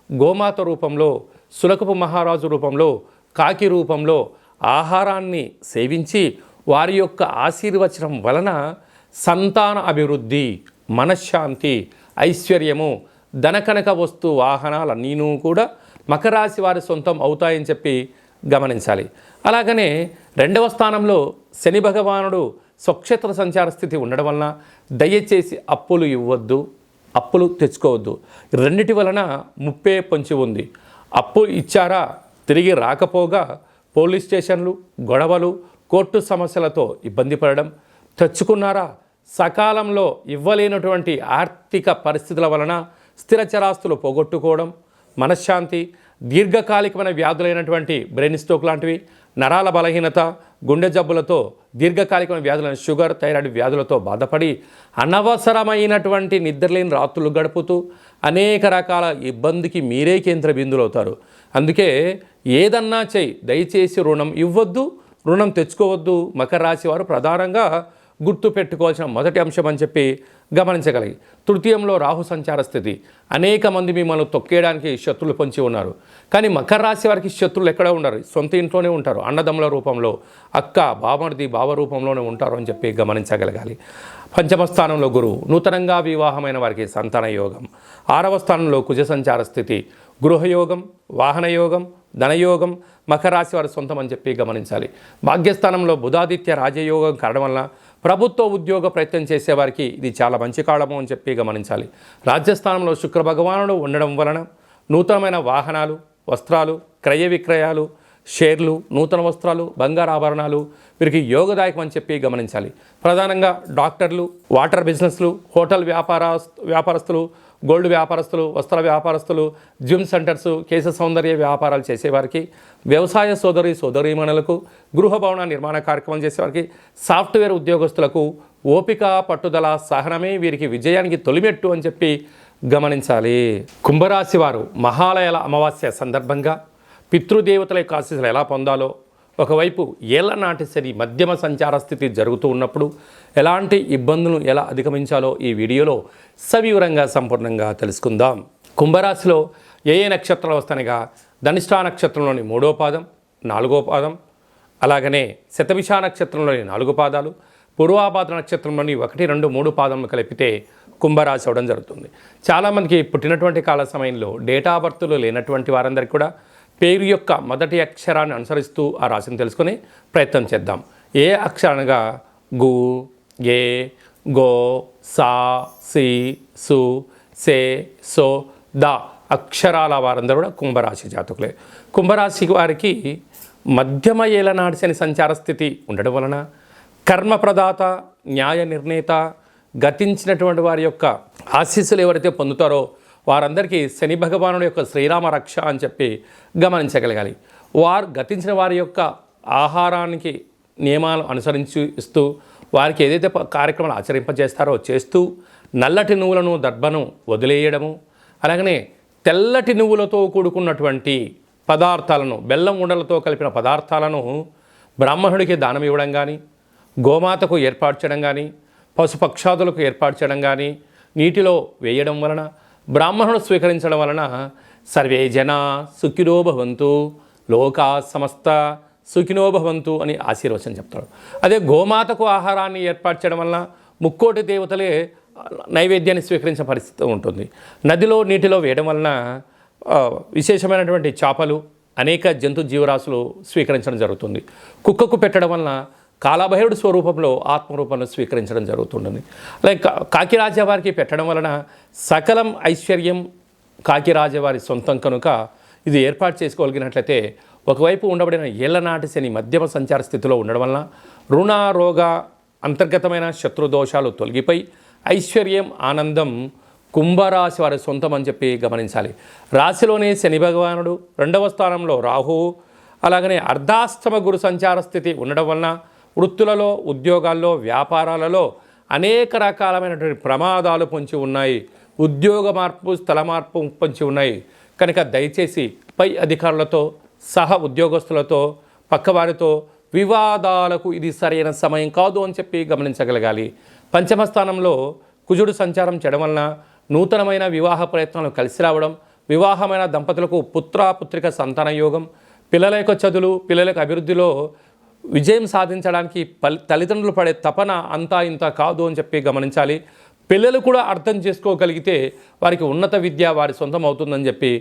గోమాత రూపంలో, సులకపు మహారాజు రూపంలో, కాకి రూపంలో ఆహారాన్ని సేవించి వారి యొక్క ఆశీర్వచనం వలన సంతాన అభివృద్ధి, మనశ్శాంతి, ఐశ్వర్యము, ధనకనక వస్తు వాహనాలన్నీనూ కూడా మకర రాశి వారి సొంతం అవుతాయని చెప్పి గమనించాలి. అలాగనే 2వ స్థానంలో శని భగవానుడు స్వక్షేత్ర సంచార స్థితి ఉండడం వలన దయచేసి అప్పులు ఇవ్వద్దు, అప్పులు తెచ్చుకోవద్దు. రెండిటి వలన ముప్పే పొంచి ఉంది. అప్పు ఇచ్చారా తిరిగి రాకపోగా పోలీస్ స్టేషన్లు, గొడవలు, కోర్టు సమస్యలతో ఇబ్బంది పడడం, తెచ్చుకున్నారా సకాలంలో ఇవ్వలేనటువంటి ఆర్థిక పరిస్థితుల వలన స్థిరచరాస్తులు పోగొట్టుకోవడం, మనశ్శాంతి, దీర్ఘకాలికమైన వ్యాధులైనటువంటి బ్రెయిన్ స్ట్రోక్ లాంటివి, నరాల బలహీనత, గుండె జబ్బులతో దీర్ఘకాలికమైన వ్యాధులైన షుగర్, థైరాయిడ్ వ్యాధులతో బాధపడి అనవసరమైనటువంటి నిద్రలేని రాత్రులు గడుపుతూ అనేక రకాల ఇబ్బందికి మీరే కేంద్ర బిందువులు అవుతారు. అందుకే ఏదన్నా చెయ్యి, దయచేసి రుణం ఇవ్వద్దు, రుణం తెచ్చుకోవద్దు. మకర రాశి వారు ప్రధానంగా గుర్తు పెట్టుకోవాల్సిన మొదటి అంశం అని చెప్పి గమనించగలిగి. తృతీయంలో రాహు సంచార స్థితి. అనేక మంది మిమ్మల్ని తొక్కేయడానికి శత్రులు పొంచి ఉన్నారు. కానీ మకర రాశి వారికి శత్రులు ఎక్కడ ఉండరు, సొంత ఇంట్లోనే ఉంటారు. అన్నదమ్ముల రూపంలో, అక్క, బామర్ది, బావ రూపంలోనే ఉంటారు అని చెప్పి గమనించగలగాలి. 5వ స్థానంలో గురువు. నూతనంగా వివాహమైన వారికి సంతాన యోగం. 6వ స్థానంలో కుజ సంచార స్థితి. గృహయోగం, వాహనయోగం, ధనయోగం మకర రాశి వారి సొంతం అని చెప్పి గమనించాలి. భాగ్యస్థానంలో బుధాదిత్య రాజయోగం కావడం వల్ల ప్రభుత్వ ఉద్యోగ ప్రయత్నం చేసేవారికి ఇది చాలా మంచి కాలము అని చెప్పి గమనించాలి. రాజ్యస్థానంలో శుక్ర భగవానుడు ఉండడం వలన నూతనమైన వాహనాలు, వస్త్రాలు, క్రయ విక్రయాలు, షేర్లు, నూతన వస్త్రాలు, బంగారు ఆభరణాలు వీరికి యోగదాయకం అని చెప్పి గమనించాలి. ప్రధానంగా డాక్టర్లు, వాటర్ బిజినెస్లు, హోటల్ వ్యాపారస్తులు, గోల్డ్ వ్యాపారస్తులు, వస్త్ర వ్యాపారస్తులు, జిమ్ సెంటర్స్, కేశ సౌందర్య వ్యాపారాలు చేసేవారికి, వ్యవసాయ సోదరీమణులకు, గృహ భవన నిర్మాణ కార్యక్రమం చేసేవారికి, సాఫ్ట్వేర్ ఉద్యోగస్తులకు ఓపిక, పట్టుదల, సహనమే వీరికి విజయానికి తొలిమెట్టు అని చెప్పి గమనించాలి. కుంభరాశి వారు మహాలయాల అమావాస్య సందర్భంగా పితృదేవతల యొక్క ఆశీస్సులు ఎలా పొందాలో, ఒకవైపు ఏళ్ల నాటి శని మధ్యమ సంచార స్థితి జరుగుతూ ఉన్నప్పుడు ఎలాంటి ఇబ్బందులను ఎలా అధిగమించాలో ఈ వీడియోలో సవివరంగా సంపూర్ణంగా తెలుసుకుందాం. కుంభరాశిలో ఏ నక్షత్రాలు వస్తానగా ధనిష్ఠా నక్షత్రంలోని 3వ పాదం, 4వ పాదం, అలాగనే శతభిష నక్షత్రంలోని 4 పాదాలు, పూర్వాభాద్ర నక్షత్రంలోని 1, 2, 3 పాదములు కలిపితే కుంభరాశి అవడం జరుగుతుంది. చాలామందికి పుట్టినటువంటి కాల సమయంలో డేటా బర్త్లు లేనటువంటి వారందరికీ కూడా పేరు యొక్క మొదటి అక్షరాన్ని అనుసరిస్తూ ఆ రాశిని తెలుసుకుని ప్రయత్నం చేద్దాం. ఏ అక్షరాలుగా గు, ఏ, గో, సా, సి, సు, సే, సో, ద అక్షరాల వారందరూ కూడా కుంభరాశి జాతకులే. కుంభరాశి వారికి మధ్యమ ఏలనాటి శని సంచార స్థితి ఉండడం వలన కర్మప్రదాత, న్యాయ నిర్ణేత, గతించినటువంటి వారి యొక్క ఆశీస్సులు ఎవరైతే పొందుతారో వారందరికీ శని భగవానుడి యొక్క శ్రీరామ రక్ష అని చెప్పి గమనించగలగాలి. వారు గతించిన వారి యొక్క ఆహారానికి నియమాలు అనుసరిస్తూ వారికి ఏదైతే కార్యక్రమాలు ఆచరింపజేస్తారో చేస్తూ నల్లటి నువ్వులను, దర్భను వదిలేయడము, అలాగనే తెల్లటి నువ్వులతో కూడుకున్నటువంటి పదార్థాలను, బెల్లం ఉండలతో కలిపిన పదార్థాలను బ్రాహ్మణుడికి దానం ఇవ్వడం కానీ, గోమాతకు ఏర్పాటు చేయడం కానీ, పశుపక్షాదులకు ఏర్పాటు చేయడం కానీ, నీటిలో వేయడం వలన, బ్రాహ్మణుడు స్వీకరించడం వలన సర్వే జన సుఖినో భవంతు, లోకా సమస్త సుఖినో భవంతు అని ఆశీర్వచనం చెప్తాడు. అదే గోమాతకు ఆహారాన్ని ఏర్పాటు చేయడం వలన ముక్కోటి దేవతలే నైవేద్యాన్ని స్వీకరించిన పరిస్థితి ఉంటుంది. నదిలో, నీటిలో వేయడం వలన విశేషమైనటువంటి చేపలు, అనేక జంతు జీవరాశులు స్వీకరించడం జరుగుతుంది. కుక్కకు పెట్టడం వలన కాలభైరుడు స్వరూపంలో ఆత్మరూపంలో స్వీకరించడం జరుగుతుంటుంది. అలాగే కాకిరాజవారికి పెట్టడం వలన సకలం ఐశ్వర్యం కాకిరాజవారి సొంతం కనుక ఇది ఏర్పాటు చేసుకోగలిగినట్లయితే ఒకవైపు ఉండబడిన ఏళ్లనాటి శని మధ్యమ సంచార స్థితిలో ఉండడం వలన రుణ, రోగ, అంతర్గతమైన శత్రుదోషాలు తొలగిపోయి ఐశ్వర్యం, ఆనందం కుంభరాశి వారి సొంతం అని చెప్పి గమనించాలి. రాశిలోని శని భగవానుడు, 2వ స్థానంలో రాహువు, అలాగనే అర్ధాష్టమ గురు సంచార స్థితి ఉండడం వలన వృత్తులలో, ఉద్యోగాల్లో, వ్యాపారాలలో అనేక రకాలమైనటువంటి ప్రమాదాలు పొంచి ఉన్నాయి. ఉద్యోగ మార్పు, స్థల మార్పు పొంచి ఉన్నాయి. కనుక దయచేసి పై అధికారులతో, సహ ఉద్యోగస్తులతో, పక్కవారితో వివాదాలకు ఇది సరైన సమయం కాదు అని చెప్పి గమనించగలగాలి. పంచమ స్థానంలో కుజుడు సంచారం చేయడం వలన నూతనమైన వివాహ ప్రయత్నాలు కలిసి రావడం, వివాహమైన దంపతులకు పుత్రిక సంతాన యోగం, పిల్లల యొక్క చదువులు, పిల్లల యొక్క అభివృద్ధిలో విజయం సాధించడానికి తల్లిదండ్రులు పడే తపన అంతా ఇంత కాదు అని చెప్పి గమనించాలి. పిల్లలు కూడా అర్థం చేసుకోగలిగితే వారికి ఉన్నత విద్య వారి సొంతం అవుతుందని చెప్పి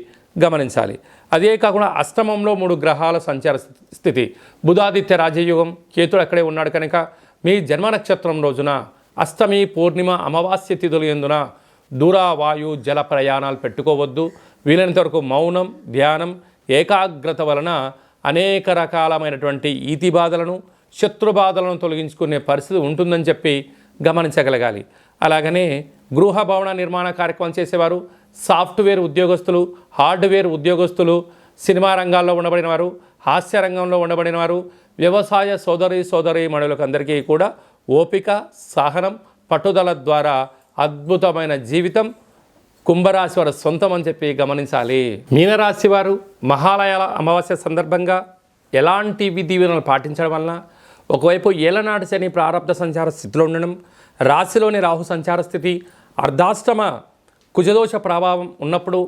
గమనించాలి. అదే కాకుండా అష్టమంలో 3 గ్రహాల సంచార స్థితి, బుధాదిత్య రాజయోగం, కేతుడు అక్కడే ఉన్నాడు కనుక మీ జన్మ నక్షత్రం రోజున అష్టమి, పూర్ణిమ, అమావాస్య తిథులు ఎందున దూర, వాయు, జల ప్రయాణాలు పెట్టుకోవద్దు. వీలైనంత వరకు మౌనం, ధ్యానం, ఏకాగ్రత వలన అనేక రకాలమైనటువంటి ఈతి బాధలను, శత్రు బాధలను తొలగించుకునే పరిస్థితి ఉంటుందని చెప్పి గమనించగలగాలి. అలాగనే గృహ భవన నిర్మాణ కార్యక్రమం చేసేవారు, సాఫ్ట్వేర్ ఉద్యోగస్తులు, హార్డ్వేర్ ఉద్యోగస్తులు, సినిమా రంగాల్లో ఉండబడిన వారు, హాస్య రంగంలో ఉండబడిన వారు, వ్యవసాయ సోదరీమణులకు అందరికీ కూడా ఓపిక, సహనం, పట్టుదల ద్వారా అద్భుతమైన జీవితం కుంభరాశి వారి సొంతం అని చెప్పి గమనించాలి. మీనరాశి వారు మహాలయాల అమావాస్య సందర్భంగా ఎలాంటి విధి విధానాలు పాటించడం వలన ఒకవైపు ఏలనాటి శని ప్రారబ్ధ సంచార స్థితిలో ఉండడం, రాశిలోని రాహు సంచార స్థితి, అర్ధాష్టమ కుజదోష ప్రభావం ఉన్నప్పుడు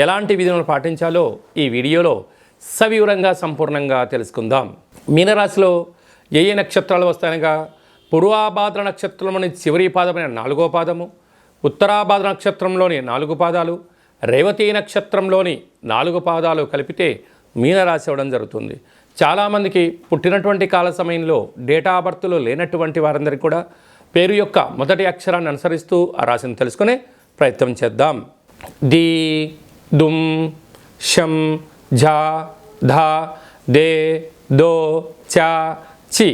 ఎలాంటి విధులను పాటించాలో ఈ వీడియోలో సవివరంగా సంపూర్ణంగా తెలుసుకుందాం. మీనరాశిలో ఏ నక్షత్రాలు వస్తాయనగా పూర్వాభాద్ర నక్షత్రంలోని చివరి పాదమైన 4వ పాదము, ఉత్తరాభాద్ర నక్షత్రంలోని 4 పాదాలు, రేవతి నక్షత్రంలోని 4 పాదాలు కలిపితే మీనరాశి అవ్వడం జరుగుతుంది. చాలామందికి పుట్టినటువంటి కాల సమయంలో డేటా బర్త్లు లేనటువంటి వారందరికీ కూడా పేరు యొక్క మొదటి అక్షరాన్ని అనుసరిస్తూ ఆ రాశిని తెలుసుకునే ప్రయత్నం చేద్దాం. ది, దుమ్, షం, ఝ, ధ, దే, దో, చ, చి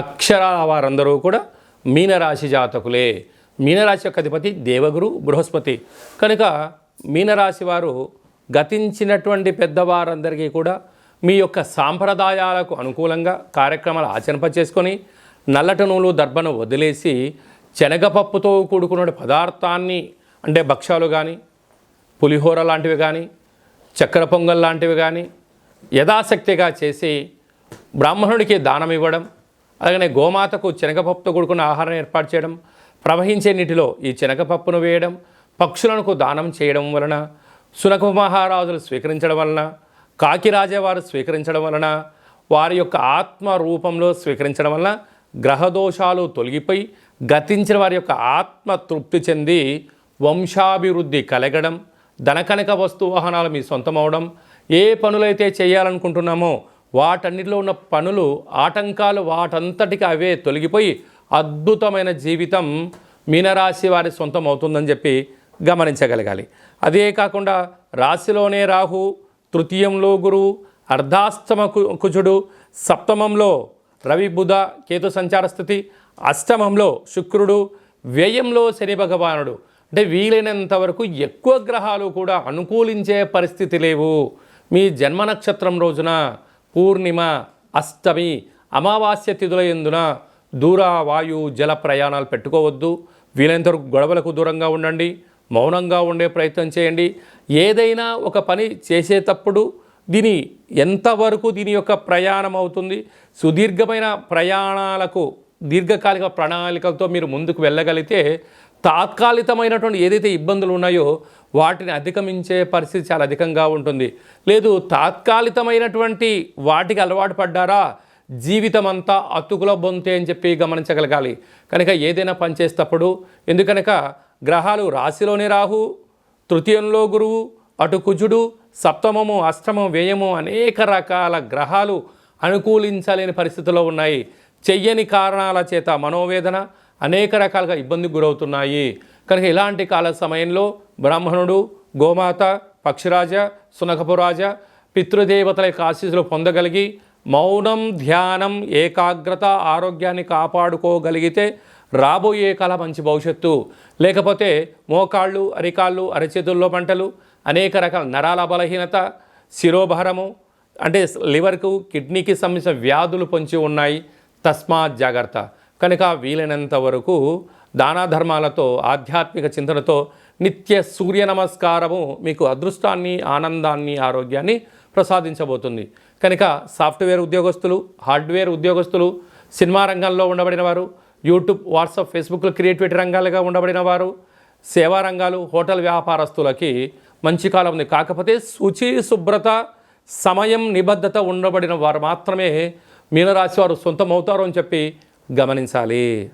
అక్షరాల వారందరూ కూడా మీనరాశి జాతకులే. మీనరాశి యొక్క అధిపతి దేవగురు బృహస్పతి. కనుక మీనరాశి వారు గతించినటువంటి పెద్దవారందరికీ కూడా మీ యొక్క సాంప్రదాయాలకు అనుకూలంగా కార్యక్రమాలు ఆచరింపచేసుకొని నల్లటి నూలు దర్భను వదిలేసి శనగపప్పుతో కూడుకున్న పదార్థాన్ని అంటే భక్ష్యాలు కానీ, పులిహోర లాంటివి కానీ, చక్కెర పొంగల్ లాంటివి కానీ యథాశక్తిగా చేసి బ్రాహ్మణుడికి దానం ఇవ్వడం, అలాగనే గోమాతకు శనగపప్పుతో కూడుకున్న ఆహారం ఏర్పాటు చేయడం, ప్రవహించే నీటిలో ఈ శనగపప్పును వేయడం, పక్షులకు దానం చేయడం వలన, శునక మహారాజులు స్వీకరించడం వలన, కాకిరాజవారు స్వీకరించడం వలన, వారి యొక్క ఆత్మ రూపంలో స్వీకరించడం వలన గ్రహదోషాలు తొలగిపోయి గతించిన వారి యొక్క ఆత్మ తృప్తి చెంది వంశాభివృద్ధి కలగడం, ధనకనక వస్తు వాహనాలు మీ సొంతమవడం, ఏ పనులైతే చేయాలనుకుంటున్నామో వాటన్నిటిలో ఉన్న పనులు ఆటంకాలు వాటంతటికి అవే తొలగిపోయి అద్భుతమైన జీవితం మీనరాశి వారి సొంతం అవుతుందని చెప్పి గమనించగలగాలి. అదే కాకుండా రాశిలోనే రాహు, తృతీయంలో గురువు, అర్ధాష్టమ కుజుడు, సప్తమంలో రవి బుధ కేతు సంచార స్థితి, అష్టమంలో శుక్రుడు, వ్యయంలో శని భగవానుడు. అంటే వీలైనంత వరకు ఎక్కువ గ్రహాలు కూడా అనుకూలించే పరిస్థితి లేవు. మీ జన్మ నక్షత్రం రోజున పూర్ణిమ, అష్టమి, అమావాస్య తిథుల యందున దూర వాయు జల ప్రయాణాలు పెట్టుకోవద్దు. వీలైనంత వరకు గొడవలకు దూరంగా ఉండండి, మౌనంగా ఉండే ప్రయత్నం చేయండి. ఏదైనా ఒక పని చేసేటప్పుడు ఎంతవరకు దీని యొక్క ప్రయాణం అవుతుంది, సుదీర్ఘమైన ప్రయాణాలకు దీర్ఘకాలిక ప్రణాళికలతో మీరు ముందుకు వెళ్ళగలిగితే తాత్కాలికమైనటువంటి ఏదైతే ఇబ్బందులు ఉన్నాయో వాటిని అధిగమించే పరిస్థితి చాలా అధికంగా ఉంటుంది. లేదు తాత్కాలికమైనటువంటి వాటికి అలవాటు పడ్డారా జీవితం అంతా అతుకుల బొంతే అని చెప్పి గమనించగలగాలి. కనుక ఏదైనా పని చేసేటప్పుడు ఎందుకనక గ్రహాలు రాశిలోనే రాహు, తృతీయంలో గురువు, అటు కుజుడు, సప్తమము, అష్టమం, వ్యయము అనేక రకాల గ్రహాలు అనుకూలించలేని పరిస్థితుల్లో ఉన్నాయి. చెయ్యని కారణాల చేత మనోవేదన అనేక రకాలుగా ఇబ్బందికి గురవుతున్నాయి. కనుక ఇలాంటి కాల సమయంలో బ్రాహ్మణుడు, గోమాత, పక్షిరాజ, సునకపురాజ, పితృదేవతల యొక్క ఆశీస్సులు పొందగలిగి మౌనం, ధ్యానం, ఏకాగ్రత, ఆరోగ్యాన్ని కాపాడుకోగలిగితే రాబోయే కాల మంచి భవిష్యత్తు. లేకపోతే మోకాళ్ళు, అరికాళ్ళు, అరచేతుల్లో మంటలు, అనేక రకాల నరాల బలహీనత, శిరోభారము అంటే లివర్కు, కిడ్నీకి సంబంధించిన వ్యాధులు పొంచి ఉన్నాయి. తస్మాత్ జాగ్రత్త. కనుక వీలైనంత వరకు దానా ధర్మాలతో, ఆధ్యాత్మిక చింతనతో నిత్య సూర్య నమస్కారము మీకు అదృష్టాన్ని, ఆనందాన్ని, ఆరోగ్యాన్ని ప్రసాదించబోతుంది. కనుక సాఫ్ట్వేర్ ఉద్యోగస్తులు, హార్డ్వేర్ ఉద్యోగస్తులు, సినిమా రంగంలో ఉండబడిన వారు, యూట్యూబ్, వాట్సాప్, ఫేస్బుక్లో క్రియేటివిటీ రంగాలుగా ఉండబడిన వారు, సేవా రంగాలు, హోటల్ వ్యాపారస్తులకి మంచి కాలం ఉంది. కాకపోతే శుచి, శుభ్రత, సమయం, నిబద్ధత ఉండబడిన వారు మాత్రమే మీనరాశి వారు సొంతం అవుతారు అని చెప్పి గమనించాలి.